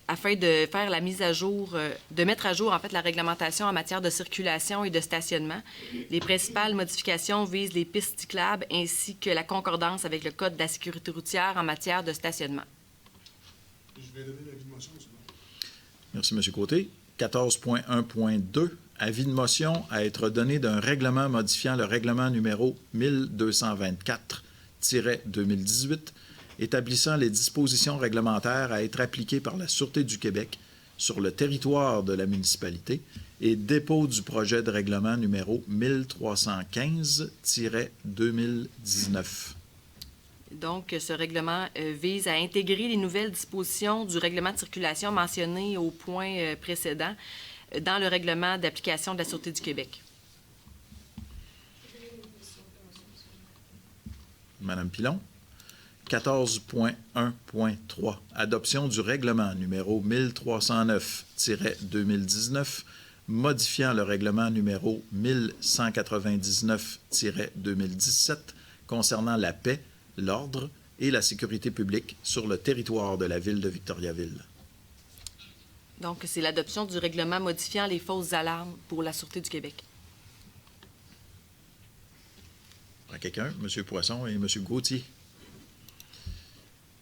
afin de faire la mise à jour, de mettre à jour en fait la réglementation en matière de circulation et de stationnement. Les principales modifications visent les pistes cyclables ainsi que la concordance avec le Code de la sécurité routière en matière de stationnement. Je vais donner l'avis de motion, c'est bon. Merci, M. Côté. 14.1.2, avis de motion à être donné d'un règlement modifiant le règlement numéro 1224-2018 établissant les dispositions réglementaires à être appliquées par la Sûreté du Québec sur le territoire de la municipalité et dépôt du projet de règlement numéro 1315-2019. Donc, ce règlement vise à intégrer les nouvelles dispositions du règlement de circulation mentionnées au point précédent dans le règlement d'application de la Sûreté du Québec. Madame Pilon. 14.1.3, adoption du règlement numéro 1309-2019, modifiant le règlement numéro 1199-2017 concernant la paix, l'ordre et la sécurité publique sur le territoire de la Ville de Victoriaville. Donc, c'est l'adoption du règlement modifiant les fausses alarmes pour la Sûreté du Québec. À quelqu'un, M. Poisson et M. Gauthier.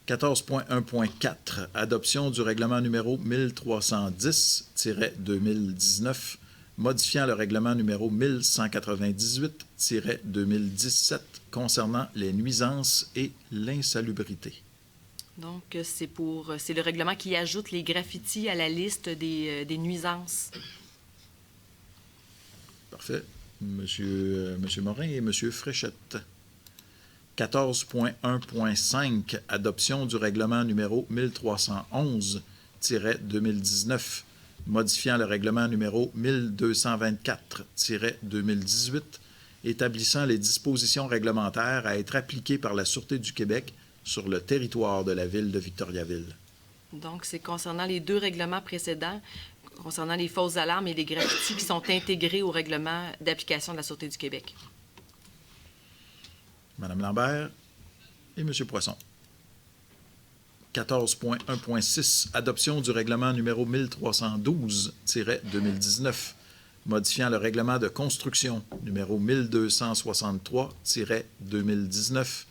14.1.4, adoption du règlement numéro 1310-2019, modifiant le règlement numéro 1198-2017 concernant les nuisances et l'insalubrité. Donc, c'est le règlement qui ajoute les graffitis à la liste des nuisances. Parfait. Monsieur Morin et Monsieur Fréchette. 14.1.5, adoption du règlement numéro 1311-2019, modifiant le règlement numéro 1224-2018, établissant les dispositions réglementaires à être appliquées par la Sûreté du Québec sur le territoire de la Ville de Victoriaville. Donc, c'est concernant les deux règlements précédents, concernant les fausses alarmes et les graffitis qui sont intégrés au règlement d'application de la Sûreté du Québec. Madame Lambert et M. Poisson. 14.1.6, adoption du règlement numéro 1312-2019, modifiant le règlement de construction numéro 1263-2019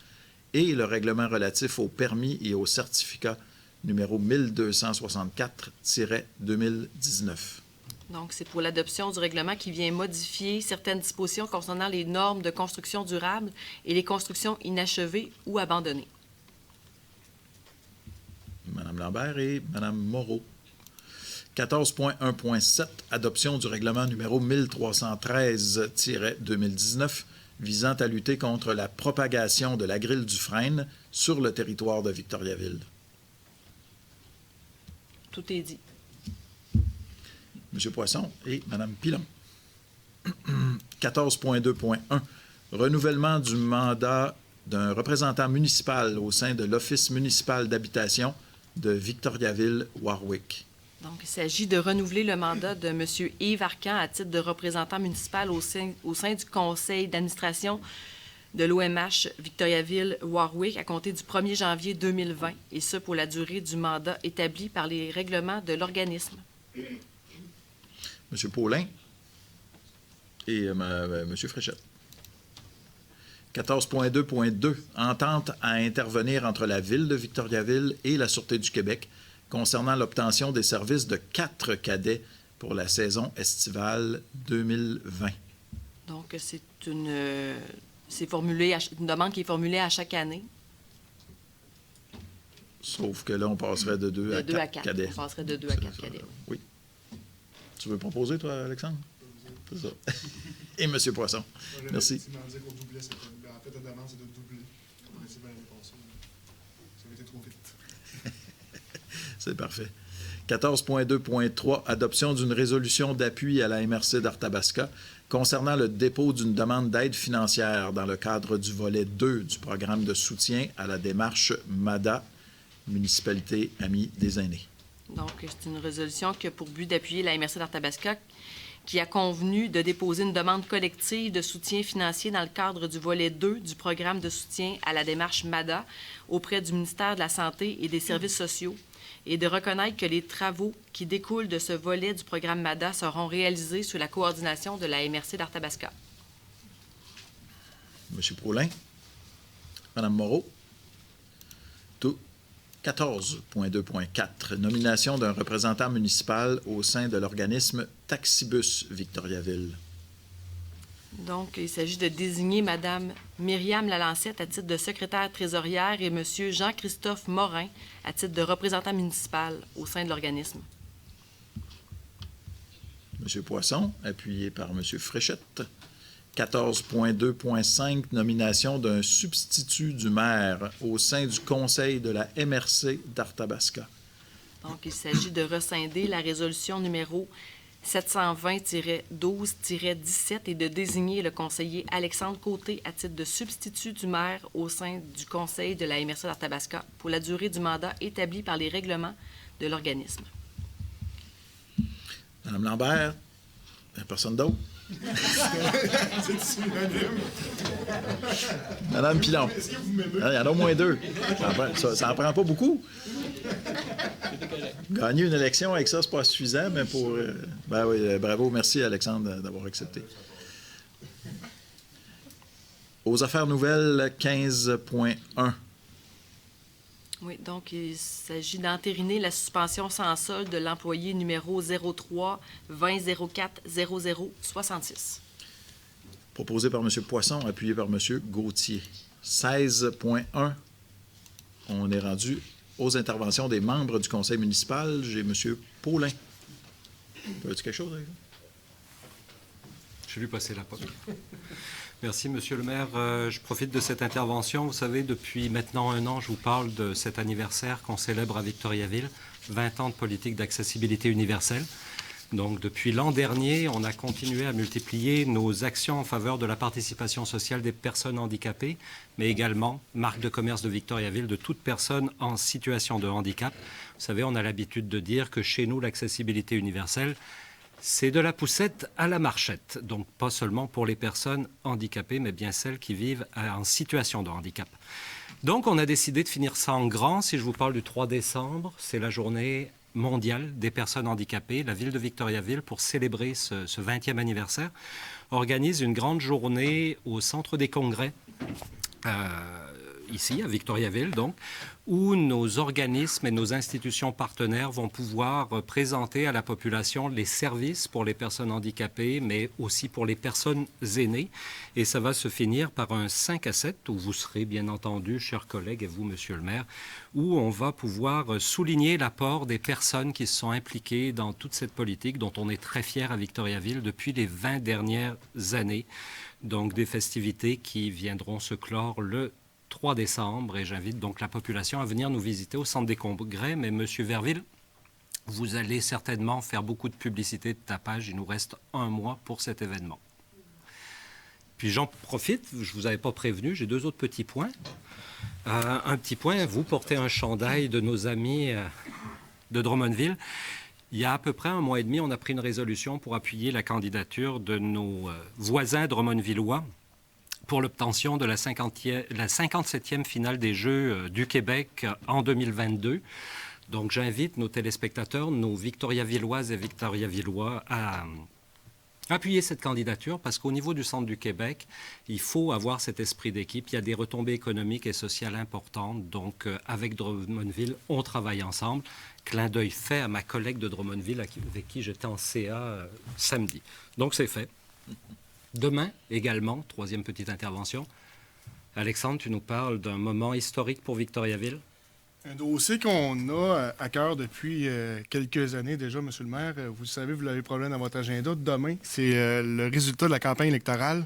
et le règlement relatif aux permis et aux certificats numéro 1264-2019. Donc, c'est pour l'adoption du règlement qui vient modifier certaines dispositions concernant les normes de construction durable et les constructions inachevées ou abandonnées. Madame Lambert et Madame Moreau. 14.1.7, adoption du règlement numéro 1313-2019 visant à lutter contre la propagation de la grille du frêne sur le territoire de Victoriaville. Tout est dit. M. Poisson et Mme Pilon. 14.2.1, renouvellement du mandat d'un représentant municipal au sein de l'Office municipal d'habitation de Victoriaville-Warwick. Donc, il s'agit de renouveler le mandat de M. Yves Arcan à titre de représentant municipal au sein du conseil d'administration de l'OMH Victoriaville-Warwick à compter du 1er janvier 2020, et ce pour la durée du mandat établi par les règlements de l'organisme. M. Paulin et M. Fréchette. 14.2.2, entente à intervenir entre la Ville de Victoriaville et la Sûreté du Québec concernant l'obtention des services de 4 cadets pour la saison estivale 2020. Donc, c'est une demande qui est formulée à chaque année. Sauf que là, on passerait de 2 à 4 cadets. On passerait de 2 à 4 cadets. Oui. Tu veux proposer, toi, Alexandre? C'est ça. Et M. Poisson. Merci. En fait, la demande, c'est de doubler. On aurait dit bien l'année passée. Ça avait été trop vite. C'est parfait. 14.2.3, adoption d'une résolution d'appui à la MRC d'Arthabasca concernant le dépôt d'une demande d'aide financière dans le cadre du volet 2 du programme de soutien à la démarche MADA, Municipalité Amie des aînés. Donc, c'est une résolution qui a pour but d'appuyer la MRC d'Arthabasca qui a convenu de déposer une demande collective de soutien financier dans le cadre du volet 2 du programme de soutien à la démarche MADA auprès du ministère de la Santé et des Services sociaux et de reconnaître que les travaux qui découlent de ce volet du programme MADA seront réalisés sous la coordination de la MRC d'Arthabasca. M. Paulin. Mme Moreau. Tout. 14.2.4, nomination d'un représentant municipal au sein de l'organisme Taxibus Victoriaville. Donc, il s'agit de désigner Mme Myriam Lalancette à titre de secrétaire trésorière et M. Jean-Christophe Morin à titre de représentant municipal au sein de l'organisme. M. Poisson, appuyé par M. Fréchette. 14.2.5, nomination d'un substitut du maire au sein du conseil de la MRC d'Arthabasca. Donc, il s'agit de rescinder la résolution numéro 720-12-17 et de désigner le conseiller Alexandre Côté à titre de substitut du maire au sein du conseil de la MRC d'Arthabasca pour la durée du mandat établi par les règlements de l'organisme. Mme Lambert, personne d'autre? C'est unanime. Mme Pilon. Est-ce que vous m'aimez? Il y en a au moins 2. Ça en prend pas beaucoup. Gagner une élection avec ça, c'est pas suffisant, mais pour... ben oui, bravo, merci Alexandre d'avoir accepté. Aux affaires nouvelles, 15.1. Oui, donc il s'agit d'entériner la suspension sans solde de l'employé numéro 03 20 04 00 66. Proposé par M. Poisson, appuyé par M. Gauthier. 16.1. On est rendu aux interventions des membres du conseil municipal. J'ai M. Paulin. Veux-tu quelque chose avec ça? Je vais lui passer la parole. Merci, Monsieur le maire. Je profite de cette intervention. Vous savez, depuis maintenant 1 an, je vous parle de cet anniversaire qu'on célèbre à Victoriaville, 20 ans de politique d'accessibilité universelle. Donc, depuis l'an dernier, on a continué à multiplier nos actions en faveur de la participation sociale des personnes handicapées, mais également marque de commerce de Victoriaville de toute personne en situation de handicap. Vous savez, on a l'habitude de dire que chez nous, l'accessibilité universelle, c'est de la poussette à la marchette, donc pas seulement pour les personnes handicapées, mais bien celles qui vivent en situation de handicap. Donc, on a décidé de finir ça en grand. Si je vous parle du 3 décembre, c'est la journée mondiale des personnes handicapées. La ville de Victoriaville, pour célébrer ce 20e anniversaire, organise une grande journée au Centre des congrès ici, à Victoriaville, donc, où nos organismes et nos institutions partenaires vont pouvoir présenter à la population les services pour les personnes handicapées, mais aussi pour les personnes aînées. Et ça va se finir par un 5 à 7, où vous serez, bien entendu, chers collègues, et vous, monsieur le maire, où on va pouvoir souligner l'apport des personnes qui se sont impliquées dans toute cette politique dont on est très fiers à Victoriaville depuis les 20 dernières années. Donc, des festivités qui viendront se clore le 3 décembre. Et j'invite donc la population à venir nous visiter au Centre des Congrès. Mais, M. Verville, vous allez certainement faire beaucoup de publicité de tapage. Il nous reste un mois pour cet événement. Puis j'en profite, je ne vous avais pas prévenu, j'ai 2 autres petits points. Un petit point, vous portez un chandail de nos amis de Drummondville. Il y a à peu près un mois et demi, on a pris une résolution pour appuyer la candidature de nos voisins drummondvillois pour l'obtention de la 57e finale des Jeux du Québec en 2022. Donc j'invite nos téléspectateurs, nos Victoriavilloises et Victoriavillois à appuyer cette candidature parce qu'au niveau du Centre du Québec, il faut avoir cet esprit d'équipe. Il y a des retombées économiques et sociales importantes. Donc, avec Drummondville, on travaille ensemble. Clin d'œil fait à ma collègue de Drummondville avec qui j'étais en CA samedi. Donc, c'est fait. Demain, également, 3e petite intervention. Alexandre, tu nous parles d'un moment historique pour Victoriaville. Un dossier qu'on a à cœur depuis quelques années déjà, M. le maire. Vous le savez, vous l'avez probablement dans votre agenda. Demain, c'est le résultat de la campagne électorale.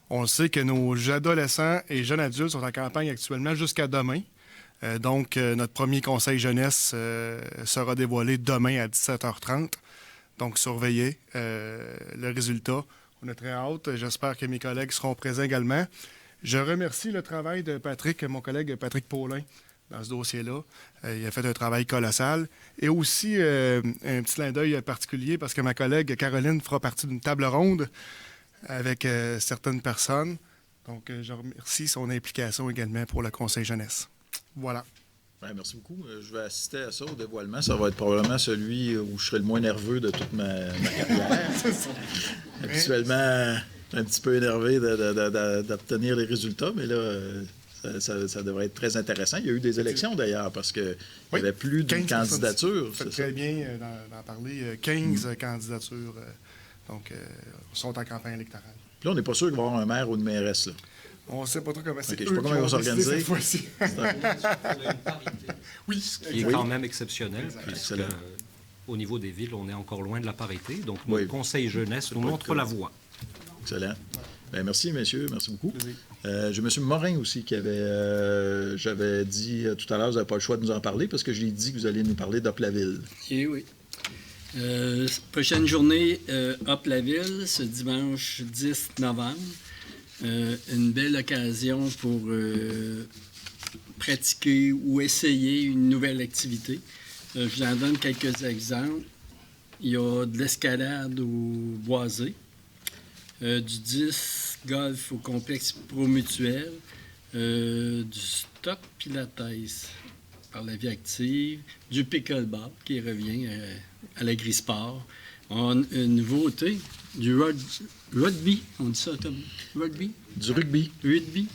On sait que nos adolescents et jeunes adultes sont en campagne actuellement jusqu'à demain. Donc, notre premier conseil jeunesse sera dévoilé demain à 17h30. Donc, surveillez le résultat. On est très hâte. J'espère que mes collègues seront présents également. Je remercie le travail de Patrick, mon collègue Patrick Paulin, dans ce dossier-là. Il a fait un travail colossal. Et aussi, un petit clin d'œil particulier, parce que ma collègue Caroline fera partie d'une table ronde avec certaines personnes. Donc, je remercie son implication également pour le Conseil jeunesse. Voilà. Bien, merci beaucoup. Je vais assister à ça, au dévoilement. Ça va être probablement celui où je serai le moins nerveux de toute ma carrière. Habituellement, un petit peu énervé d'obtenir les résultats, mais là... Ça devrait être très intéressant. Il y a eu des élections, d'ailleurs, parce qu'il n'y avait plus de candidatures. Vous faites très bien d'en parler. 15 candidatures sont en campagne électorale. Puis là, on n'est pas sûr qu'il va y avoir un maire ou une mairesse. Là. On ne sait pas trop comment c'est. Je ne sais pas comment ils vont s'organiser. Cette fois-ci. Oui, ce qui est quand même exceptionnel, puisque au niveau des villes, on est encore loin de la parité. Donc, notre conseil jeunesse nous montre la voie. Excellent. Bien, merci, messieurs. Merci beaucoup. J'ai M. Morin aussi qui avait... j'avais dit tout à l'heure, vous n'avez pas le choix de nous en parler parce que je lui ai dit que vous alliez nous parler d'Hop-la-Ville. Eh oui. Prochaine journée, Hop-la-Ville, ce dimanche 10 novembre. Une belle occasion pour pratiquer ou essayer une nouvelle activité. Je vous en donne quelques exemples. Il y a de l'escalade au boisé, du 10 golf au complexe Promutuel, du stock pilates par la vie active, du pickleball qui revient à l'agrisport. On a une nouveauté, du rugby, on dit ça, Tom? Rugby? Du rugby. Rugby.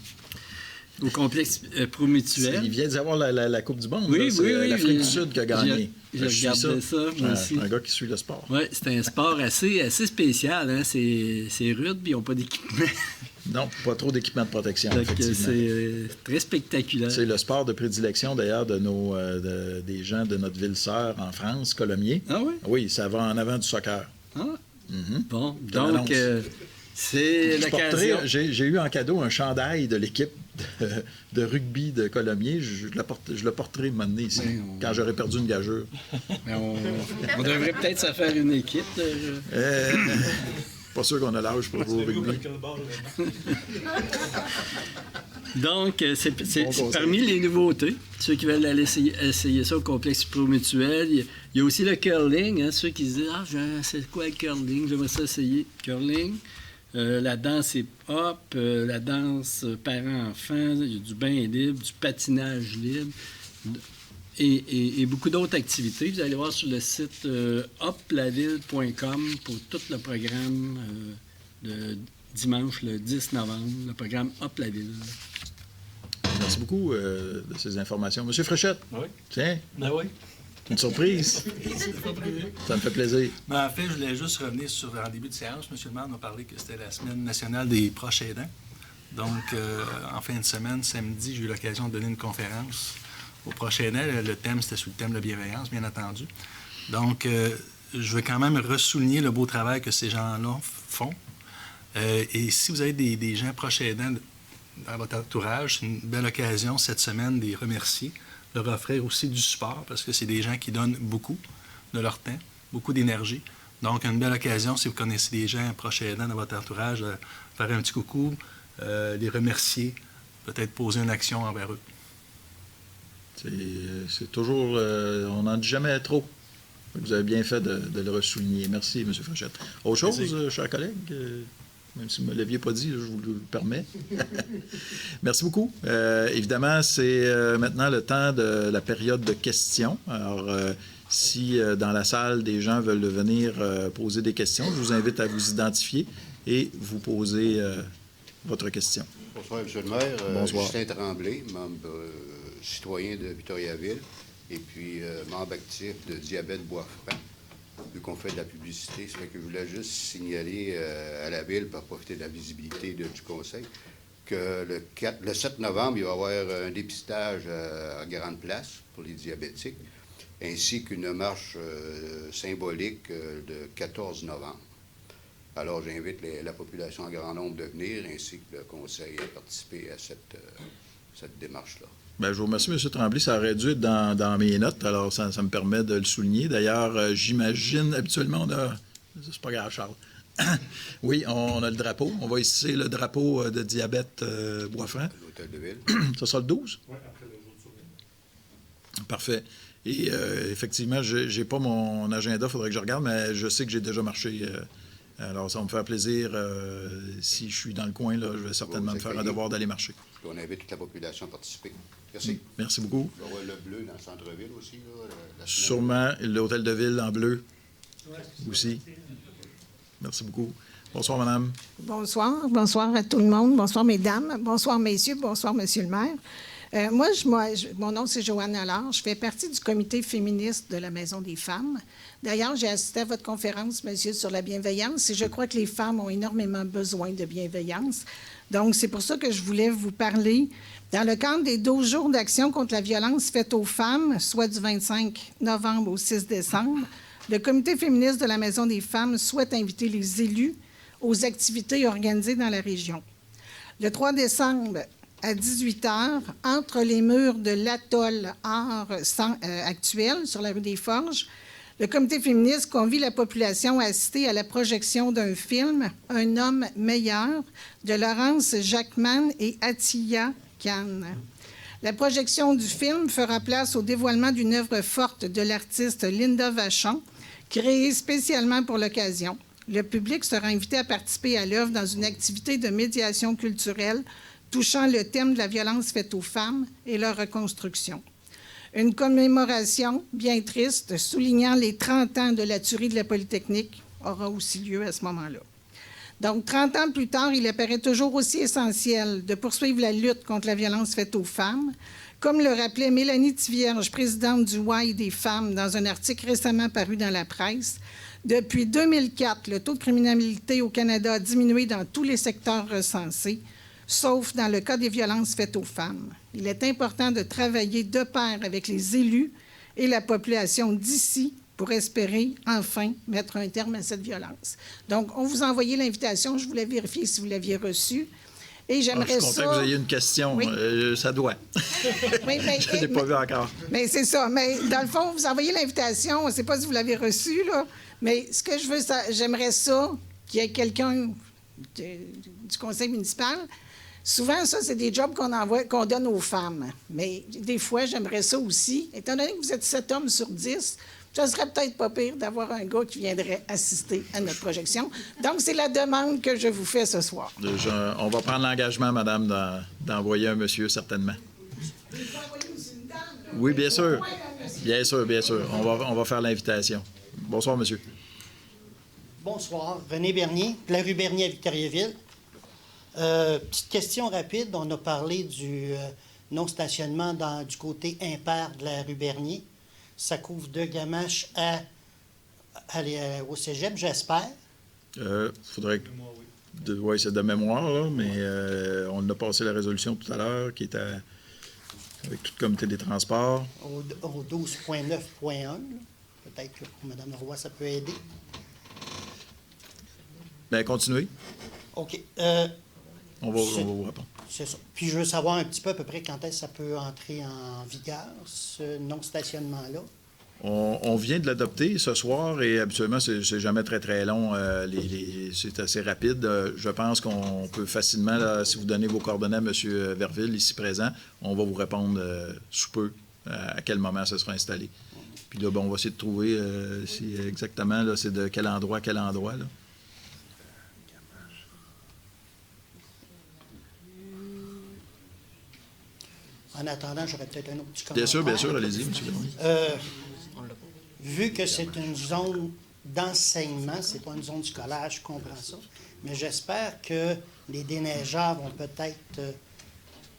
Au complexe Promutuel. Il vient d'avoir la Coupe du Monde. Oui, là. oui, l'Afrique du Sud qui a gagné. J'ai regardé ça, moi aussi. C'est un gars qui suit le sport. Oui, c'est un sport assez spécial. Hein? C'est rude, puis ils n'ont pas d'équipement. Non, pas trop d'équipement de protection, Donc, effectivement. c'est très spectaculaire. C'est le sport de prédilection, d'ailleurs, des gens de notre ville-sœur en France, Colomiers. Ah oui? Oui, ça va en avant du soccer. Ah, Mm-hmm. bon. Je Donc, c'est l'occasion. J'ai eu en cadeau un chandail de l'équipe de rugby de Colomiers. Je le porterai m'amener ici, quand j'aurai perdu une gageure. On devrait peut-être se faire une équipe. Pas sûr qu'on a l'âge pour jouer au rugby. Donc, c'est parmi les nouveautés. Ceux qui veulent aller essayer ça au complexe Promutuel. Il y a aussi le curling. Hein, ceux qui se disent « Ah, c'est quoi le curling? J'aimerais ça essayer. » Curling. La danse hip-hop, la danse parents-enfants. Il y a du bain libre, du patinage libre. Et beaucoup d'autres activités. Vous allez voir sur le site hoplaville.com pour tout le programme de dimanche, le 10 novembre, le programme Hop la Ville. Merci beaucoup de ces informations. Monsieur Fréchette? Oui. Tiens, Ben oui. une surprise. Ça me fait plaisir. Ben, en fait, je voulais juste revenir sur, en début de séance, M. le maire m'a parlé que c'était la Semaine nationale des proches aidants. Donc, en fin de semaine, samedi, j'ai eu l'occasion de donner une conférence aux proches aidants. Le thème, c'était sous le thème de la bienveillance, bien entendu. Donc, je veux quand même ressouligner le beau travail que ces gens-là font. Et si vous avez des gens proches aidants dans votre entourage, c'est une belle occasion cette semaine de les remercier, de leur offrir aussi du support, parce que c'est des gens qui donnent beaucoup de leur temps, beaucoup d'énergie. Donc, une belle occasion, si vous connaissez des gens proches aidants dans votre entourage, de faire un petit coucou, les remercier, peut-être poser une action envers eux. C'est toujours... on n'en dit jamais trop. Vous avez bien fait de le ressouligner. Merci, M. Fréchette. Autre chose, chers collègues? Même si vous ne me l'aviez pas dit, je vous le permets. Merci beaucoup. Évidemment, c'est maintenant le temps de la période de questions. Alors, si dans la salle, des gens veulent venir poser des questions, je vous invite à vous identifier et vous poser votre question. Bonsoir, M. le maire. Bonsoir. Justin Tremblay, membre citoyen de Victoriaville et puis membre actif de Diabète Bois-Franc. Vu qu'on fait de la publicité, c'est fait que je voulais juste signaler à la Ville, pour profiter de la visibilité du Conseil, que le 7 novembre, il va y avoir un dépistage à Grande Place pour les diabétiques, ainsi qu'une marche symbolique le 14 novembre. Alors, j'invite la population en grand nombre de venir, ainsi que le Conseil à participer à cette démarche-là. Bien, je vous remercie, M. Tremblay. Ça aurait dû être dans mes notes, alors ça me permet de le souligner. D'ailleurs, j'imagine, habituellement, on a... C'est pas grave, Charles. Oui, on a le drapeau. On va hisser le drapeau de Diabète Bois-Franc. L'Hôtel de Ville. Ça sera le 12? Oui, après le jour de survie. Parfait. Et effectivement, je n'ai pas mon agenda, il faudrait que je regarde, mais je sais que j'ai déjà marché. Alors, ça va me faire plaisir. Si je suis dans le coin, là, je vais certainement me faire un devoir d'aller marcher. Puis on invite toute la population à participer. Merci. Merci beaucoup. Il va y avoir le bleu dans le centre-ville aussi. Là, la semaine. Sûrement l'Hôtel de Ville en bleu aussi. Merci beaucoup. Bonsoir, madame. Bonsoir. Bonsoir à tout le monde. Bonsoir, mesdames. Bonsoir, messieurs. Bonsoir, monsieur le maire. Mon nom, c'est Joanne Allard. Je fais partie du comité féministe de la Maison des femmes. D'ailleurs, j'ai assisté à votre conférence, monsieur, sur la bienveillance, et je crois que les femmes ont énormément besoin de bienveillance. Donc, c'est pour ça que je voulais vous parler. Dans le cadre des 12 jours d'action contre la violence faite aux femmes, soit du 25 novembre au 6 décembre, le comité féministe de la Maison des femmes souhaite inviter les élus aux activités organisées dans la région. Le 3 décembre, à 18h, entre les murs de l'Atoll Art actuel, sur la rue des Forges, le comité féministe convie la population à assister à la projection d'un film, Un homme meilleur, de Laurence Jacquemin et Atiya Khan. La projection du film fera place au dévoilement d'une œuvre forte de l'artiste Linda Vachon, créée spécialement pour l'occasion. Le public sera invité à participer à l'œuvre dans une activité de médiation culturelle touchant le thème de la violence faite aux femmes et leur reconstruction. Une commémoration bien triste soulignant les 30 ans de la tuerie de la Polytechnique aura aussi lieu à ce moment-là. Donc, 30 ans plus tard, il apparaît toujours aussi essentiel de poursuivre la lutte contre la violence faite aux femmes, comme le rappelait Mélanie Tivierge, présidente du Y des femmes, dans un article récemment paru dans la presse. Depuis 2004, le taux de criminalité au Canada a diminué dans tous les secteurs recensés, sauf dans le cas des violences faites aux femmes. Il est important de travailler de pair avec les élus et la population d'ici pour espérer, enfin, mettre un terme à cette violence. Donc, on vous a envoyé l'invitation. Je voulais vérifier si vous l'aviez reçue. Et j'aimerais je suis content que vous ayez une question. Oui. Ça doit. Oui, mais, je ne l'ai pas vu encore. Mais c'est ça. Mais dans le fond, vous envoyez l'invitation. On ne sait pas si vous l'avez reçue, là. Mais ce que je veux, j'aimerais ça qu'il y ait quelqu'un du conseil municipal. Souvent, ça, c'est des jobs qu'on donne aux femmes. Mais des fois, j'aimerais ça aussi. Étant donné que vous êtes 7 hommes sur 10, ça serait peut-être pas pire d'avoir un gars qui viendrait assister à notre projection. Donc, c'est la demande que je vous fais ce soir. On va prendre l'engagement, madame, d'envoyer un monsieur, certainement. Oui, bien sûr. Bien sûr, bien sûr. On va faire l'invitation. Bonsoir, monsieur. Bonsoir. René Bernier, de la rue Bernier à Victoriaville. Petite question rapide. On a parlé non-stationnement du côté impair de la rue Bernier. Ça couvre de Gamache au cégep, j'espère. Faudrait que... Oui, c'est de mémoire, là, mais on a passé la résolution tout à l'heure qui était avec tout le comité des transports. Au 12.9.1. Peut-être que pour Mme Roy, ça peut aider. Bien, continuez. OK. On va vous répondre. C'est ça. Puis je veux savoir un petit peu à peu près quand est-ce que ça peut entrer en vigueur, ce non-stationnement-là. On vient de l'adopter ce soir et habituellement, c'est jamais très, très long. C'est assez rapide. Je pense qu'on peut facilement, là, si vous donnez vos coordonnées à M. Verville, ici présent, on va vous répondre sous peu à quel moment ça sera installé. Puis là, on va essayer de trouver si exactement, là, c'est de quel endroit à quel endroit, là. En attendant, j'aurais peut-être un autre petit commentaire. Bien sûr, allez-y, M. Verville. Vu que c'est une zone d'enseignement, c'est pas une zone scolaire, je comprends ça, mais j'espère que les déneigeurs vont peut-être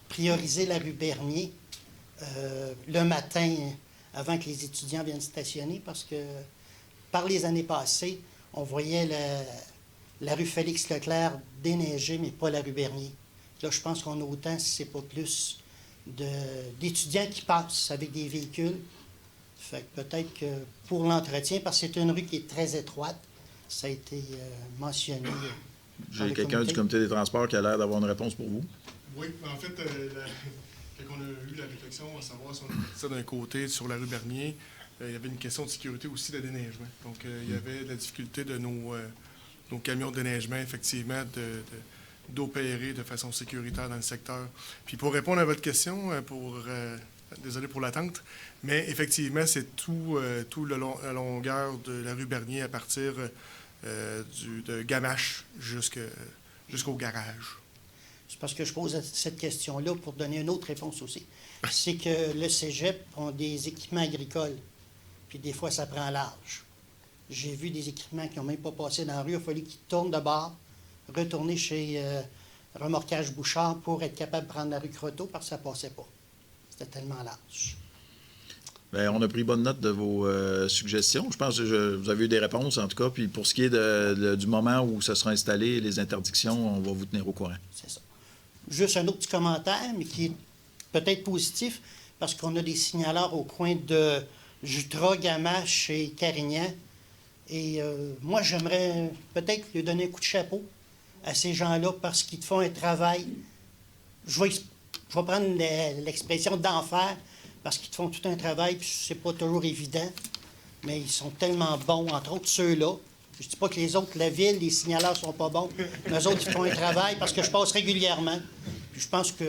prioriser la rue Bernier le matin avant que les étudiants viennent stationner, parce que par les années passées, on voyait la rue Félix-Leclerc déneigée, mais pas la rue Bernier. Là, je pense qu'on a autant, si c'est pas plus, d'étudiants qui passent avec des véhicules. Fait que peut-être que pour l'entretien, parce que c'est une rue qui est très étroite, ça a été mentionné. J'ai quelqu'un du comité des transports qui a l'air d'avoir une réponse pour vous. Oui, en fait, quand on a eu la réflexion à savoir si on mettait ça d'un côté sur la rue Bernier, il y avait une question de sécurité aussi de déneigement. Donc, il y avait la difficulté de nos camions de déneigement, effectivement, d'opérer de façon sécuritaire dans le secteur. Puis pour répondre à votre question, désolé pour l'attente, mais effectivement, c'est tout la longueur de la rue Bernier à partir de Gamache jusqu'au garage. C'est parce que je pose cette question-là pour donner une autre réponse aussi. C'est que le cégep ont des équipements agricoles, puis des fois, ça prend large. J'ai vu des équipements qui n'ont même pas passé dans la rue. Il a fallu qu'ils tournent de bord, retourner chez Remorquage Bouchard pour être capable de prendre la rue Croteau parce que ça ne passait pas. C'était tellement large. Bien, on a pris bonne note de vos suggestions. Je pense que vous avez eu des réponses, en tout cas. Puis pour ce qui est du moment où ça sera installé, les interdictions, on va vous tenir au courant. C'est ça. Juste un autre petit commentaire, mais qui est peut-être positif, parce qu'on a des signaleurs au coin de Jutra, Gamache et Carignan. Et moi, j'aimerais peut-être lui donner un coup de chapeau à ces gens-là parce qu'ils font un travail. Je vais prendre l'expression d'enfer parce qu'ils font tout un travail, puis c'est pas toujours évident, mais ils sont tellement bons, entre autres ceux-là. Je dis pas que les autres, la ville, les signaleurs sont pas bons, mais eux autres, ils font un travail parce que je passe régulièrement. Puis je pense que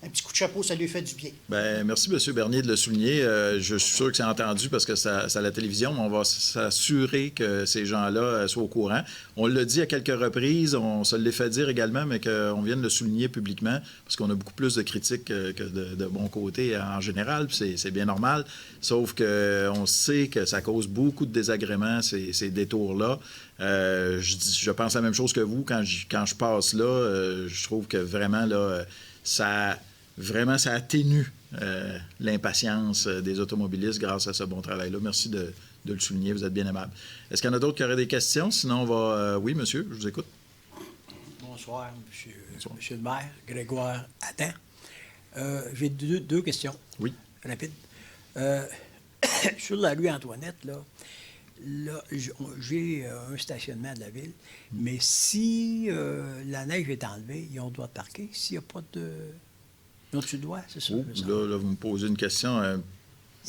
un petit coup de chapeau, ça lui fait du bien. Bien, merci, M. Bernier, de le souligner. Je suis sûr que c'est entendu parce que c'est à la télévision, mais on va s'assurer que ces gens-là soient au courant. On l'a dit à quelques reprises, on se l'est fait dire également, mais qu'on vienne le souligner publiquement parce qu'on a beaucoup plus de critiques que de bon côté en général, puis c'est bien normal. Sauf qu'on sait que ça cause beaucoup de désagréments, ces détours-là. Je pense la même chose que vous. Quand je passe là, je trouve que vraiment, là, ça atténue l'impatience des automobilistes grâce à ce bon travail-là. Merci de le souligner, vous êtes bien aimable. Est-ce qu'il y en a d'autres qui auraient des questions? Sinon, on va... oui, monsieur, je vous écoute. Bonsoir, monsieur le maire, Grégoire Attan. J'ai deux questions. Oui. Rapides. Sur la rue Antoinette, là j'ai un stationnement de la ville, mais si la neige est enlevée, ils ont le droit de parquer. S'il n'y a pas de... Non, tu dois, c'est ça? Là, vous me posez une question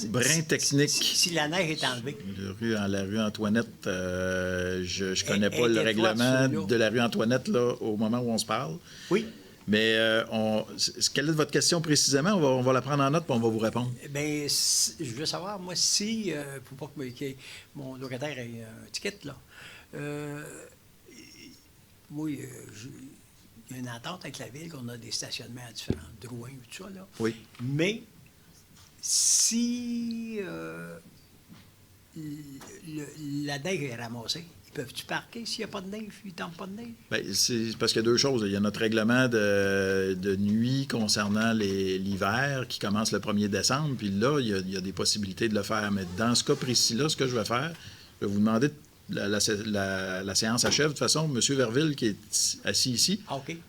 brin technique. Si la neige est enlevée. La rue Antoinette, je ne connais pas le règlement de la rue Antoinette là, au moment où on se parle. Oui. Mais quelle est votre question précisément? On va la prendre en note et on va vous répondre. Bien, je veux savoir, moi, si, pour pas que mon locataire ait un ticket, là, moi, il y a une entente avec la ville qu'on a des stationnements à différents drouins et tout ça, là. Oui. Mais si la neige est ramassée, il peuvent-tu parquer s'il n'y a pas de neige, il ne tombe pas de neige? Bien, c'est parce qu'il y a deux choses. Il y a notre règlement de nuit concernant l'hiver qui commence le 1er décembre, puis là, il y a des possibilités de le faire. Mais dans ce cas précis-là, ce que je vais faire, je vais vous demander, la séance achève. De toute façon, M. Verville, qui est assis ici,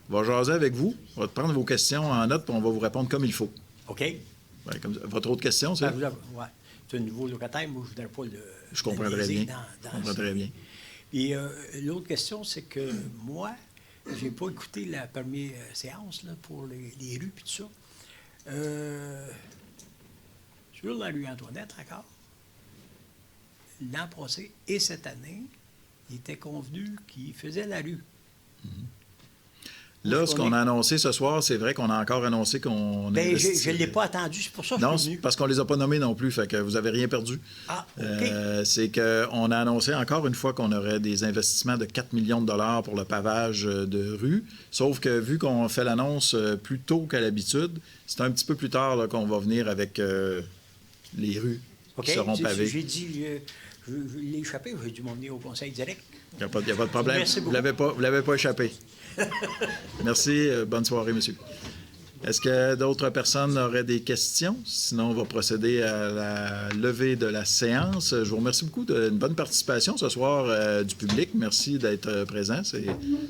va jaser avec vous, va prendre vos questions en note, puis on va vous répondre comme il faut. OK. Ouais, votre autre question, c'est? Oui. C'est un nouveau locataire, moi, je ne voudrais pas le... Je comprendrais bien. Je comprendrais bien. Et l'autre question, c'est que moi, je n'ai pas écouté la première séance là, pour les rues et tout ça. Sur la rue Antoinette, encore, l'an passé et cette année, il était convenu qu'il faisait la rue. Là, ce qu'on a annoncé ce soir, c'est vrai qu'on a encore annoncé qu'on... Bien, je ne l'ai pas attendu, c'est pour ça que je suis venu. Non, parce qu'on ne les a pas nommés non plus, fait que vous n'avez rien perdu. Ah, OK. C'est qu'on a annoncé encore une fois qu'on aurait des investissements de 4 millions de dollars pour le pavage de rue, sauf que vu qu'on fait l'annonce plus tôt qu'à l'habitude, c'est un petit peu plus tard là, qu'on va venir avec les rues qui seront pavées. J'ai dit, je l'ai échappé, j'ai dû m'emmener au conseil direct. Il n'y a pas de problème. Merci beaucoup. Vous ne l'avez pas échappé. Merci. Bonne soirée, monsieur. Est-ce que d'autres personnes auraient des questions? Sinon, on va procéder à la levée de la séance. Je vous remercie beaucoup d'une bonne participation ce soir du public. Merci d'être présent. C'est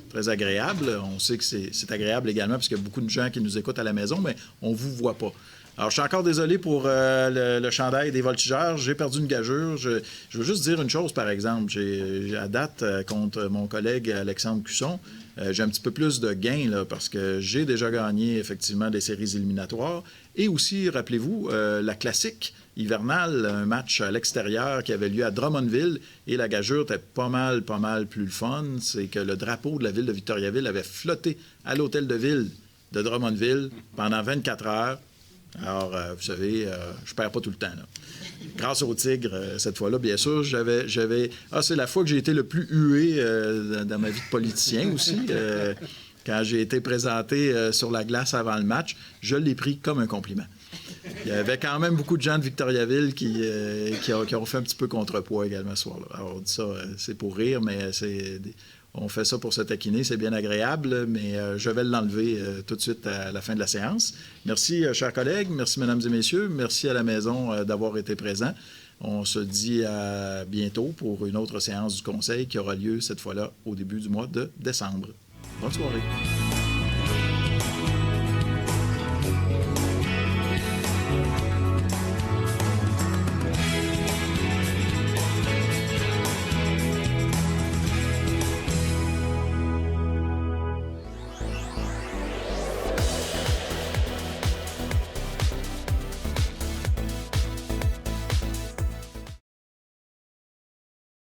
très agréable. On sait que c'est agréable également parce qu'il y a beaucoup de gens qui nous écoutent à la maison, mais on ne vous voit pas. Alors, je suis encore désolé pour le chandail des voltigeurs. J'ai perdu une gageure. Je veux juste dire une chose, par exemple. J'ai à date, contre mon collègue Alexandre Cusson, j'ai un petit peu plus de gains là, parce que j'ai déjà gagné, effectivement, des séries éliminatoires. Et aussi, rappelez-vous, la classique hivernale, un match à l'extérieur qui avait lieu à Drummondville. Et la gageure était pas mal plus le fun. C'est que le drapeau de la ville de Victoriaville avait flotté à l'hôtel de ville de Drummondville pendant 24 heures. Alors, vous savez, je perds pas tout le temps. Là. Grâce au Tigre, cette fois-là, bien sûr, j'avais... Ah, c'est la fois que j'ai été le plus hué dans ma vie de politicien aussi. Quand j'ai été présenté sur la glace avant le match, je l'ai pris comme un compliment. Il y avait quand même beaucoup de gens de Victoriaville qui ont fait un petit peu contrepoids également ce soir-là. Alors, on dit ça, c'est pour rire, mais on fait ça pour se taquiner, c'est bien agréable, mais je vais l'enlever tout de suite à la fin de la séance. Merci, chers collègues, merci, mesdames et messieurs, merci à la maison d'avoir été présents. On se dit à bientôt pour une autre séance du Conseil qui aura lieu cette fois-là au début du mois de décembre. Bonne soirée.